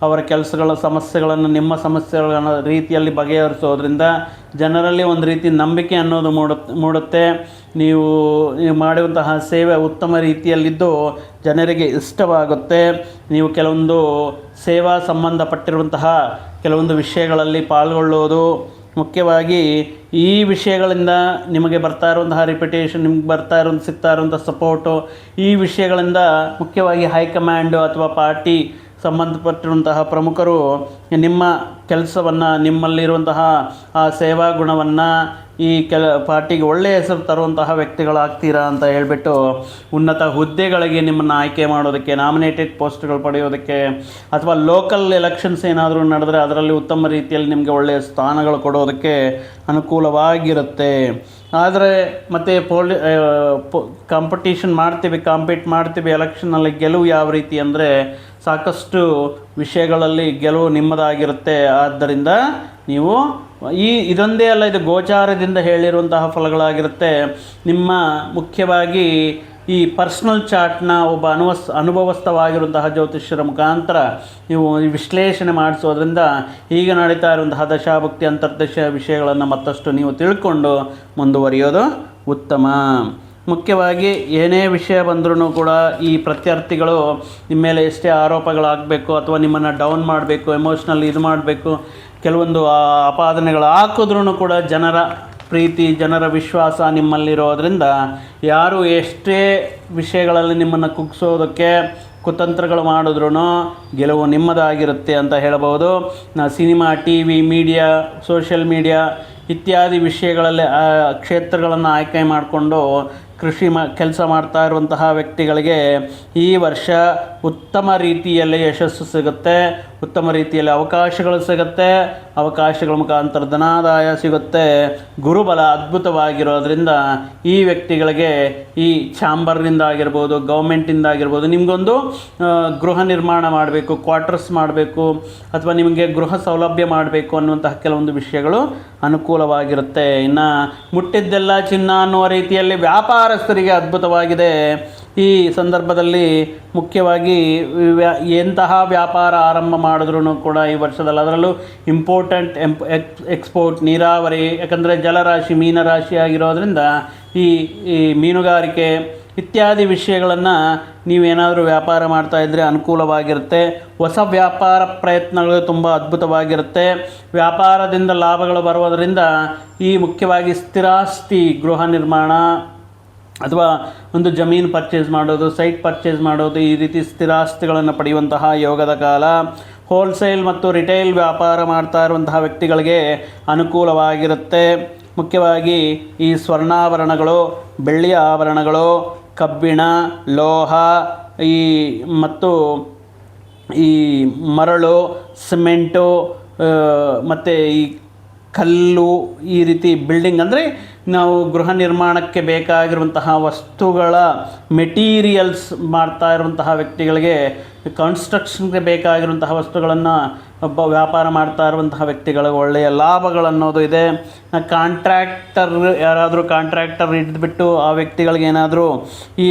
Speaker 1: ಅವರ ಕೆಲಸಗಳ ಸಮಸ್ಯೆಗಳನ್ನು, ನಿಮ್ಮ ಸಮಸ್ಯೆಗಳ ರೀತಿಯಲ್ಲಿ ಬಗೆಹರಿಸೋದ್ರಿಂದ ಜನರಲ್ಲಿ ಒಂದು ರೀತಿ ನಂಬಿಕೆ ಅನ್ನೋದು ಮೂಡುತ್ತೆ. ನೀವು ಮಾಡುವಂತಹ ಸೇವೆ ಉತ್ತಮ ರೀತಿಯಲ್ಲಿದ್ದು ಜನರಿಗೆ ಇಷ್ಟವಾಗುತ್ತೆ. ನೀವು ಕೆಲವೊಂದು ಸೇವಾ ಸಂಬಂಧಪಟ್ಟಿರುವಂತಹ ಕೆಲವೊಂದು ವಿಷಯಗಳಲ್ಲಿ ಪಾಲ್ಗೊಳ್ಳೋದು, ಮುಖ್ಯವಾಗಿ ಈ ವಿಷಯಗಳಿಂದ ನಿಮಗೆ ಬರ್ತಾ ಇರುವಂತಹ ರಿಪಿಟೇಷನ್, ನಿಮ್ಗೆ ಸಿಗ್ತಾ ಇರುವಂಥ ಸಪೋರ್ಟು, ಈ ವಿಷಯಗಳಿಂದ ಮುಖ್ಯವಾಗಿ ಹೈಕಮಾಂಡು ಅಥವಾ ಪಾರ್ಟಿ ಸಂಬಂಧಪಟ್ಟಿರುವಂತಹ ಪ್ರಮುಖರು ನಿಮ್ಮ ಕೆಲಸವನ್ನು, ನಿಮ್ಮಲ್ಲಿರುವಂತಹ ಆ ಸೇವಾ ಗುಣವನ್ನು ಈ ಪಾರ್ಟಿಗೆ ಒಳ್ಳೆಯ ಹೆಸರು ತರುವಂತಹ ವ್ಯಕ್ತಿಗಳಾಗ್ತೀರಾ ಅಂತ ಹೇಳಿಬಿಟ್ಟು ಉನ್ನತ ಹುದ್ದೆಗಳಿಗೆ ನಿಮ್ಮನ್ನು ಆಯ್ಕೆ ಮಾಡೋದಕ್ಕೆ, ನಾಮಿನೇಟೆಡ್ ಪೋಸ್ಟ್ಗಳು ಪಡೆಯೋದಕ್ಕೆ, ಅಥವಾ ಲೋಕಲ್ ಎಲೆಕ್ಷನ್ಸ್ ಏನಾದರೂ ನಡೆದರೆ ಅದರಲ್ಲಿ ಉತ್ತಮ ರೀತಿಯಲ್ಲಿ ನಿಮಗೆ ಒಳ್ಳೆಯ ಸ್ಥಾನಗಳು ಕೊಡೋದಕ್ಕೆ ಅನುಕೂಲವಾಗಿರುತ್ತೆ. ಆದರೆ ಮತ್ತು ಕಾಂಪೀಟ್ ಮಾಡ್ತೀವಿ ಎಲೆಕ್ಷನ್ನಲ್ಲಿ ಗೆಲುವು ಯಾವ ರೀತಿ ಅಂದರೆ ಸಾಕಷ್ಟು ವಿಷಯಗಳಲ್ಲಿ ಗೆಲುವು ನಿಮ್ಮದಾಗಿರುತ್ತೆ. ಆದ್ದರಿಂದ ನೀವು ಇದೊಂದೇ ಅಲ್ಲ, ಇದು ಗೋಚಾರದಿಂದ ಹೇಳಿರುವಂತಹ ಫಲಗಳಾಗಿರುತ್ತೆ. ನಿಮ್ಮ ಮುಖ್ಯವಾಗಿ ಈ ಪರ್ಸ್ನಲ್ ಚಾರ್ಟ್ನ ಒಬ್ಬ ಅನುಭವಸ್ಥವಾಗಿರುವಂತಹ ಜ್ಯೋತಿಷ್ಯರ ಮುಖಾಂತರ ನೀವು ವಿಶ್ಲೇಷಣೆ ಮಾಡಿಸೋದ್ರಿಂದ ಈಗ ನಡೀತಾ ಇರುವಂತಹ ದಶಾಭುಕ್ತಿ ಅಂತರ್ದಶ ವಿಷಯಗಳನ್ನು ಮತ್ತಷ್ಟು ನೀವು ತಿಳ್ಕೊಂಡು ಮುಂದುವರಿಯೋದು ಉತ್ತಮ. ಮುಖ್ಯವಾಗಿ ಏನೇ ವಿಷಯ ಬಂದ್ರೂ ಕೂಡ ಈ ಪ್ರತ್ಯರ್ಥಿಗಳು ನಿಮ್ಮ ಮೇಲೆ ಎಷ್ಟೇ ಆರೋಪಗಳಾಗಬೇಕು ಅಥವಾ ನಿಮ್ಮನ್ನು ಡೌನ್ ಮಾಡಬೇಕು, ಎಮೋಷ್ನಲ್ ಇದು ಮಾಡಬೇಕು, ಕೆಲವೊಂದು ಆಪಾದನೆಗಳು ಹಾಕಿದ್ರೂ ಕೂಡ ಜನರ ಪ್ರೀತಿ, ಜನರ ವಿಶ್ವಾಸ ನಿಮ್ಮಲ್ಲಿರೋದ್ರಿಂದ ಯಾರು ಎಷ್ಟೇ ವಿಷಯಗಳಲ್ಲಿ ನಿಮ್ಮನ್ನು ಕುಗ್ಸೋದಕ್ಕೆ ಕುತಂತ್ರಗಳು ಮಾಡಿದ್ರೂ ಗೆಲುವು ನಿಮ್ಮದಾಗಿರುತ್ತೆ ಅಂತ ಹೇಳಬಹುದು. Cinema, TV, media, social media ಇತ್ಯಾದಿ ವಿಷಯಗಳಲ್ಲಿ ಕ್ಷೇತ್ರಗಳನ್ನು ಆಯ್ಕೆ ಮಾಡಿಕೊಂಡು ಕೆಲಸ ಮಾಡ್ತಾ ಇರುವಂತಹ ವ್ಯಕ್ತಿಗಳಿಗೆ ಈ ವರ್ಷ ಉತ್ತಮ ರೀತಿಯಲ್ಲಿ ಯಶಸ್ಸು ಸಿಗುತ್ತೆ, ಉತ್ತಮ ರೀತಿಯಲ್ಲಿ ಅವಕಾಶಗಳು ಸಿಗುತ್ತೆ, ಅವಕಾಶಗಳ ಮುಖಾಂತರ ಧನಾದಾಯ ಸಿಗುತ್ತೆ. ಗುರುಬಲ ಅದ್ಭುತವಾಗಿರೋದ್ರಿಂದ ಈ ವ್ಯಕ್ತಿಗಳಿಗೆ ಈ ಚಾಂಬರ್ನಿಂದ ಆಗಿರ್ಬೋದು, ಗೌರ್ಮೆಂಟಿಂದ ಆಗಿರ್ಬೋದು, ನಿಮಗೊಂದು ಗೃಹ ನಿರ್ಮಾಣ ಮಾಡಬೇಕು, ಕ್ವಾರ್ಟರ್ಸ್ ಮಾಡಬೇಕು ಅಥವಾ ನಿಮಗೆ ಗೃಹ ಸೌಲಭ್ಯ ಮಾಡಬೇಕು ಅನ್ನುವಂತಹ ಕೆಲವೊಂದು ವಿಷಯಗಳು ಅನುಕೂಲವಾಗಿರುತ್ತೆ. ಇನ್ನು ಮುಟ್ಟಿದ್ದೆಲ್ಲ ಚಿನ್ನ ಅನ್ನುವ ರೀತಿಯಲ್ಲಿ ವ್ಯಾಪಾರಸ್ಥರಿಗೆ ಅದ್ಭುತವಾಗಿದೆ. ಈ ಸಂದರ್ಭದಲ್ಲಿ ಮುಖ್ಯವಾಗಿ ಎಂತಹ ವ್ಯಾಪಾರ ಆರಂಭ ಮಾಡಿದ್ರೂ ಕೂಡ ಈ ವರ್ಷದಲ್ಲಿ, ಅದರಲ್ಲೂ ಇಂಪೋರ್ಟೆಂಟ್ ಎಕ್ಸ್ಪೋರ್ಟ್, ನೀರಾವರಿ, ಯಾಕಂದರೆ ಜಲರಾಶಿ ಮೀನರಾಶಿ ಆಗಿರೋದ್ರಿಂದ ಈ ಮೀನುಗಾರಿಕೆ ಇತ್ಯಾದಿ ವಿಷಯಗಳನ್ನು ನೀವೇನಾದರೂ ವ್ಯಾಪಾರ ಮಾಡ್ತಾಯಿದ್ರೆ ಅನುಕೂಲವಾಗಿರುತ್ತೆ. ಹೊಸ ವ್ಯಾಪಾರ ಪ್ರಯತ್ನಗಳು ತುಂಬ ಅದ್ಭುತವಾಗಿರುತ್ತೆ. ವ್ಯಾಪಾರದಿಂದ ಲಾಭಗಳು ಬರುವುದರಿಂದ ಈ ಮುಖ್ಯವಾಗಿ ಸ್ಥಿರಾಸ್ತಿ, ಗೃಹ ನಿರ್ಮಾಣ ಅಥವಾ ಒಂದು ಜಮೀನು ಪರ್ಚೇಸ್ ಮಾಡೋದು, ಸೈಟ್ ಪರ್ಚೇಸ್ ಮಾಡೋದು, ಈ ರೀತಿ ಸ್ಥಿರಾಸ್ತಿಗಳನ್ನು ಪಡೆಯುವಂತಹ ಯೋಗದ ಕಾಲ. ಹೋಲ್ಸೇಲ್ ಮತ್ತು ರಿಟೇಲ್ ವ್ಯಾಪಾರ ಮಾಡ್ತಾ ಇರುವಂತಹ ವ್ಯಕ್ತಿಗಳಿಗೆ ಅನುಕೂಲವಾಗಿರುತ್ತೆ. ಮುಖ್ಯವಾಗಿ ಈ ಸ್ವರ್ಣಾಭರಣಗಳು, ಬೆಳ್ಳಿಯ ಆಭರಣಗಳು, ಕಬ್ಬಿಣ, ಲೋಹ ಮತ್ತು ಈ ಮರಳು, ಸಿಮೆಂಟು ಮತ್ತು ಈ ಕಲ್ಲು, ಈ ರೀತಿ ಬಿಲ್ಡಿಂಗ್ ಅಂದರೆ ನಾವು ಗೃಹ ನಿರ್ಮಾಣಕ್ಕೆ ಬೇಕಾಗಿರುವಂತಹ ವಸ್ತುಗಳ ಮೆಟೀರಿಯಲ್ಸ್ ಮಾಡ್ತಾ ಇರುವಂತಹ ವ್ಯಕ್ತಿಗಳಿಗೆ, ಕನ್ಸ್ಟ್ರಕ್ಷನ್ಗೆ ಬೇಕಾಗಿರುವಂತಹ ವಸ್ತುಗಳನ್ನು ವ್ಯಾಪಾರ ಮಾಡ್ತಾ ಇರುವಂತಹ ವ್ಯಕ್ತಿಗಳಿಗೆ ಒಳ್ಳೆಯ ಲಾಭಗಳನ್ನೋದು ಇದೆ. ಯಾರಾದರೂ ಕಾಂಟ್ರಾಕ್ಟರ್ ಹಿಡಿದುಬಿಟ್ಟು ಆ ವ್ಯಕ್ತಿಗಳಿಗೆ ಏನಾದರೂ ಈ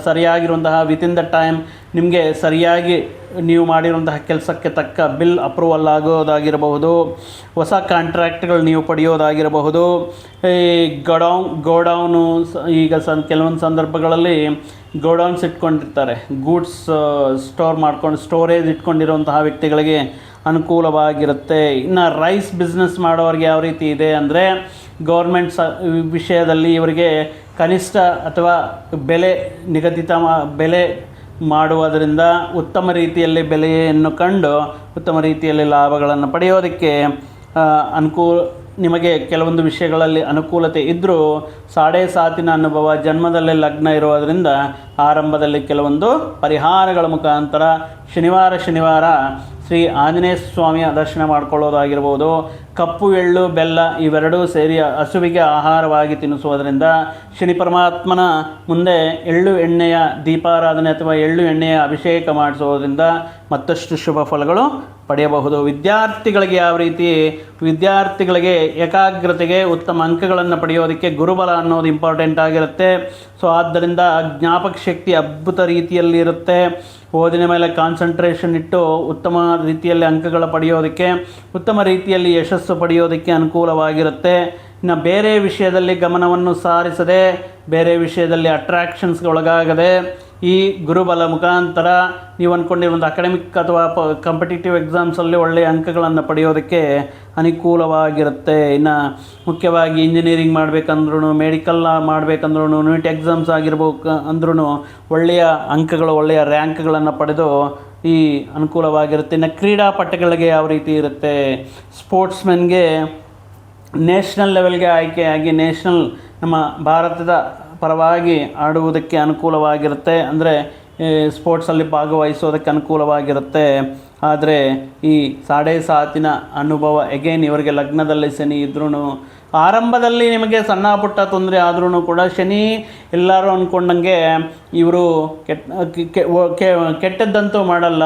Speaker 1: ಸರಿಯಾಗಿರುವಂತಹ ವಿತಿನ್ ದ ಟೈಮ್ ನಿಮಗೆ ಸರಿಯಾಗಿ ನೀವು ಮಾಡಿರುವಂತಹ ಕೆಲಸಕ್ಕೆ ತಕ್ಕ ಬಿಲ್ ಅಪ್ರೂವಲ್ ಆಗೋದಾಗಿರಬಹುದು, ಹೊಸ ಕಾಂಟ್ರಾಕ್ಟ್ಗಳು ನೀವು ಪಡೆಯೋದಾಗಿರಬಹುದು. ಈ ಗೋಡೌನು ಈಗ ಕೆಲವೊಂದು ಸಂದರ್ಭಗಳಲ್ಲಿ ಗೋಡೌನ್ಸ್ ಇಟ್ಕೊಂಡಿರ್ತಾರೆ, ಗೂಡ್ಸ್ ಸ್ಟೋರೇಜ್ ಇಟ್ಕೊಂಡಿರುವಂತಹ ವ್ಯಕ್ತಿಗಳಿಗೆ ಅನುಕೂಲವಾಗಿರುತ್ತೆ. ಇನ್ನು ರೈಸ್ ಬಿಸ್ನೆಸ್ ಮಾಡೋರಿಗೆ ಯಾವ ರೀತಿ ಇದೆ ಅಂದರೆ, ಗೌರ್ಮೆಂಟ್ ವಿಷಯದಲ್ಲಿ ಇವರಿಗೆ ಕನಿಷ್ಠ ಅಥವಾ ನಿಗದಿತ ಬೆಲೆ ಮಾಡುವುದರಿಂದ ಉತ್ತಮ ರೀತಿಯಲ್ಲಿ ಬೆಲೆಯನ್ನು ಕಂಡು ಉತ್ತಮ ರೀತಿಯಲ್ಲಿ ಲಾಭಗಳನ್ನು ಪಡೆಯೋದಕ್ಕೆ ನಿಮಗೆ ಕೆಲವೊಂದು ವಿಷಯಗಳಲ್ಲಿ ಅನುಕೂಲತೆ ಇದ್ದರೂ ಸಾಡೆ ಸಾತಿನ ಅನುಭವ, ಜನ್ಮದಲ್ಲಿ ಲಗ್ನ ಇರೋದರಿಂದ ಆರಂಭದಲ್ಲಿ ಕೆಲವೊಂದು ಪರಿಹಾರಗಳ ಮುಖಾಂತರ ಶನಿವಾರ ಶ್ರೀ ಆಂಜನೇಯ ಸ್ವಾಮಿಯ ದರ್ಶನ ಮಾಡ್ಕೊಳ್ಳೋದಾಗಿರ್ಬೋದು. ಕಪ್ಪು ಎಳ್ಳು ಬೆಲ್ಲ ಇವೆರಡೂ ಸೇರಿ ಹಸುವಿಗೆ ಆಹಾರವಾಗಿ ತಿನ್ನಿಸೋದ್ರಿಂದ ಶನಿ ಪರಮಾತ್ಮನ ಮುಂದೆ ಎಳ್ಳು ಎಣ್ಣೆಯ ದೀಪಾರಾಧನೆ ಅಥವಾ ಎಳ್ಳು ಎಣ್ಣೆಯ ಅಭಿಷೇಕ ಮಾಡಿಸೋದ್ರಿಂದ ಮತ್ತಷ್ಟು ಶುಭ ಫಲಗಳು ಪಡೆಯಬಹುದು. ವಿದ್ಯಾರ್ಥಿಗಳಿಗೆ ಯಾವ ರೀತಿ, ವಿದ್ಯಾರ್ಥಿಗಳಿಗೆ ಏಕಾಗ್ರತೆಗೆ ಉತ್ತಮ ಅಂಕಗಳನ್ನು ಪಡೆಯೋದಕ್ಕೆ ಗುರುಬಲ ಅನ್ನೋದು ಇಂಪಾರ್ಟೆಂಟ್ ಆಗಿರುತ್ತೆ. ಸೊ ಆದ್ದರಿಂದ ಜ್ಞಾಪಕ ಶಕ್ತಿ ಅದ್ಭುತ ರೀತಿಯಲ್ಲಿ ಇರುತ್ತೆ. ಓದಿನ ಮೇಲೆ ಕಾನ್ಸಂಟ್ರೇಷನ್ ಇಟ್ಟು ಉತ್ತಮ ರೀತಿಯಲ್ಲಿ ಅಂಕಗಳ ಪಡೆಯೋದಕ್ಕೆ, ಉತ್ತಮ ರೀತಿಯಲ್ಲಿ ಯಶಸ್ಸು ಪಡೆಯೋದಕ್ಕೆ ಅನುಕೂಲವಾಗಿರುತ್ತೆ. ಇನ್ನು ಬೇರೆ ವಿಷಯದಲ್ಲಿ ಗಮನವನ್ನು ಸಾರಿಸದೆ, ಬೇರೆ ವಿಷಯದಲ್ಲಿ ಅಟ್ರಾಕ್ಷನ್ಸ್ಗೆ ಒಳಗಾಗದೆ ಈ ಗುರುಬಲ ಮುಖಾಂತರ ನೀವು ಅಂದ್ಕೊಂಡಿರುವಂಥ ಅಕಾಡೆಮಿಕ್ ಅಥವಾ ಕಾಂಪಿಟೇಟಿವ್ ಎಕ್ಸಾಮ್ಸಲ್ಲಿ ಒಳ್ಳೆಯ ಅಂಕಗಳನ್ನು ಪಡೆಯೋದಕ್ಕೆ ಅನುಕೂಲವಾಗಿರುತ್ತೆ. ಇನ್ನು ಮುಖ್ಯವಾಗಿ ಇಂಜಿನಿಯರಿಂಗ್ ಮಾಡಬೇಕಂದ್ರೂ, ಮೆಡಿಕಲ್ ಮಾಡಬೇಕಂದ್ರೂ, ನೀಟ್ ಎಕ್ಸಾಮ್ಸ್ ಆಗಿರ್ಬೇಕು ಅಂದ್ರೂ ಒಳ್ಳೆಯ ಅಂಕಗಳು, ಒಳ್ಳೆಯ ರ್ಯಾಂಕ್ಗಳನ್ನು ಪಡೆದು ಈ ಅನುಕೂಲವಾಗಿರುತ್ತೆ. ಇನ್ನು ಕ್ರೀಡಾಪಟುಗಳಿಗೆ ಯಾವ ರೀತಿ ಇರುತ್ತೆ, ಸ್ಪೋರ್ಟ್ಸ್ಮೆನ್ಗೆ ನ್ಯಾಷನಲ್ ಲೆವೆಲ್ಗೆ ಆಯ್ಕೆಯಾಗಿ ನಮ್ಮ ಭಾರತದ ಪರವಾಗಿ ಆಡುವುದಕ್ಕೆ ಅನುಕೂಲವಾಗಿರುತ್ತೆ. ಅಂದರೆ ಸ್ಪೋರ್ಟ್ಸಲ್ಲಿ ಭಾಗವಹಿಸೋದಕ್ಕೆ ಅನುಕೂಲವಾಗಿರುತ್ತೆ. ಆದರೆ ಈ ಸಾಡೆ ಸಾತಿನ ಅನುಭವ ಎಗೇನ್ ಇವರಿಗೆ ಲಗ್ನದಲ್ಲಿ ಶನಿ ಇದ್ರೂ, ಆರಂಭದಲ್ಲಿ ನಿಮಗೆ ಸಣ್ಣ ಪುಟ್ಟ ತೊಂದರೆ ಆದ್ರೂ ಕೂಡ ಶನಿ ಎಲ್ಲರೂ ಅಂದ್ಕೊಂಡಂಗೆ ಇವರು ಕೆಟ್ಟದ್ದಂತೂ ಮಾಡಲ್ಲ.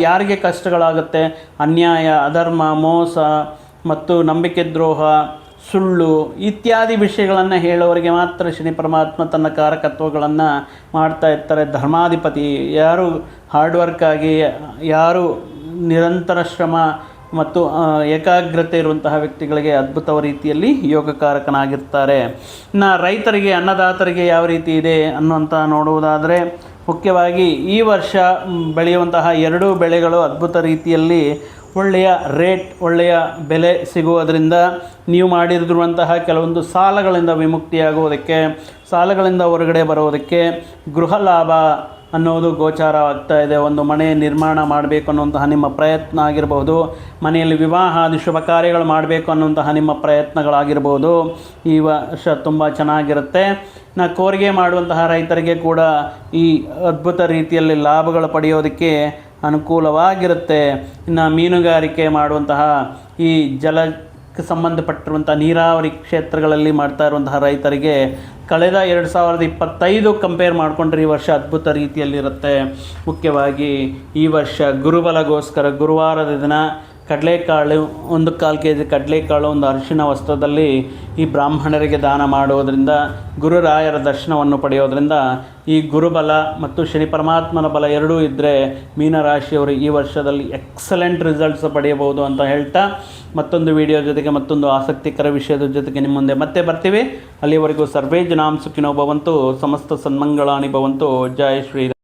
Speaker 1: ಯಾರಿಗೆ ಕಷ್ಟಗಳಾಗುತ್ತೆ, ಅನ್ಯಾಯ, ಅಧರ್ಮ, ಮೋಸ ಮತ್ತು ನಂಬಿಕೆ ದ್ರೋಹ, ಸುಳ್ಳು ಇತ್ಯಾದಿ ವಿಷಯಗಳನ್ನು ಹೇಳೋರಿಗೆ ಮಾತ್ರ ಶನಿ ಪರಮಾತ್ಮ ತನ್ನ ಕಾರಕತ್ವಗಳನ್ನು ಮಾಡ್ತಾ ಇರ್ತಾರೆ. ಧರ್ಮಾಧಿಪತಿ ಯಾರು ಹಾರ್ಡ್ ವರ್ಕ್ ಆಗಿ, ಯಾರು ನಿರಂತರ ಶ್ರಮ ಮತ್ತು ಏಕಾಗ್ರತೆ ಇರುವಂತಹ ವ್ಯಕ್ತಿಗಳಿಗೆ ಅದ್ಭುತ ರೀತಿಯಲ್ಲಿ ಯೋಗಕಾರಕನಾಗಿರ್ತಾರೆ. ಇನ್ನು ರೈತರಿಗೆ, ಅನ್ನದಾತರಿಗೆ ಯಾವ ರೀತಿ ಇದೆ ಅನ್ನುವಂಥ ನೋಡುವುದಾದರೆ, ಮುಖ್ಯವಾಗಿ ಈ ವರ್ಷ ಬೆಳೆಯುವಂತಹ ಎರಡೂ ಬೆಳೆಗಳು ಅದ್ಭುತ ರೀತಿಯಲ್ಲಿ ಒಳ್ಳೆಯ ರೇಟ್, ಒಳ್ಳೆಯ ಬೆಲೆ ಸಿಗುವುದರಿಂದ ನೀವು ಮಾಡಿರುವಂತಹ ಕೆಲವೊಂದು ಸಾಲಗಳಿಂದ ವಿಮುಕ್ತಿಯಾಗುವುದಕ್ಕೆ, ಸಾಲಗಳಿಂದ ಹೊರಗಡೆ ಬರುವುದಕ್ಕೆ, ಗೃಹ ಲಾಭ ಅನ್ನೋದು ಗೋಚಾರವಾಗ್ತಾ ಇದೆ. ಒಂದು ಮನೆ ನಿರ್ಮಾಣ ಮಾಡಬೇಕು ಅನ್ನುವಂತಹ ನಿಮ್ಮ ಪ್ರಯತ್ನ ಆಗಿರಬಹುದು, ಮನೆಯಲ್ಲಿ ವಿವಾಹಾದಿ ಶುಭ ಕಾರ್ಯಗಳು ಮಾಡಬೇಕು ಅನ್ನುವಂತಹ ನಿಮ್ಮ ಪ್ರಯತ್ನಗಳಾಗಿರ್ಬೋದು. ಈ ವರ್ಷ ತುಂಬ ಚೆನ್ನಾಗಿರುತ್ತೆ. ಕೋರಿಗೆ ಮಾಡುವಂತಹ ರೈತರಿಗೆ ಕೂಡ ಈ ಅದ್ಭುತ ರೀತಿಯಲ್ಲಿ ಲಾಭಗಳು ಪಡೆಯೋದಕ್ಕೆ ಅನುಕೂಲವಾಗಿರುತ್ತೆ. ಇನ್ನು ಮೀನುಗಾರಿಕೆ ಮಾಡುವಂತಹ, ಈ ಜಲಕ್ಕೆ ಸಂಬಂಧಪಟ್ಟಿರುವಂಥ ನೀರಾವರಿ ಕ್ಷೇತ್ರಗಳಲ್ಲಿ ಮಾಡ್ತಾ ಇರುವಂತಹ ರೈತರಿಗೆ ಕಳೆದ 2025 ಕಂಪೇರ್ ಮಾಡಿಕೊಂಡ್ರೆ ಈ ವರ್ಷ ಅದ್ಭುತ ರೀತಿಯಲ್ಲಿರುತ್ತೆ. ಮುಖ್ಯವಾಗಿ ಈ ವರ್ಷ ಗುರುಬಲಗೋಸ್ಕರ ಗುರುವಾರದ ದಿನ ಕಡಲೆಕಾಳು, 1/4 kg ಕಡಲೆಕಾಳು, ಒಂದು ಅರಿಶಿಣ ವಸ್ತ್ರದಲ್ಲಿ ಈ ಬ್ರಾಹ್ಮಣರಿಗೆ ದಾನ ಮಾಡೋದರಿಂದ, ಗುರುರಾಯರ ದರ್ಶನವನ್ನು ಪಡೆಯೋದರಿಂದ ಈ ಗುರುಬಲ ಮತ್ತು ಶನಿ ಪರಮಾತ್ಮನ ಬಲ ಎರಡೂ ಇದ್ದರೆ ಮೀನರಾಶಿಯವರು ಈ ವರ್ಷದಲ್ಲಿ ಎಕ್ಸಲೆಂಟ್ ರಿಸಲ್ಟ್ಸ್ ಪಡೆಯಬಹುದು ಅಂತ ಹೇಳ್ತಾ, ಮತ್ತೊಂದು ವಿಡಿಯೋ ಜೊತೆಗೆ ಮತ್ತೊಂದು ಆಸಕ್ತಿಕರ ವಿಷಯದ ಜೊತೆಗೆ ನಿಮ್ಮ ಮುಂದೆ ಮತ್ತೆ ಬರ್ತೀವಿ. ಅಲ್ಲಿವರೆಗೂ ಸರ್ವೇ ಜನಾಂ ಸುಖಿನೋ ಭವಂತು, ಸಮಸ್ತ ಸನ್ಮಂಗಳಾನಿ ಭವಂತು. ಜೈ ಶ್ರೀ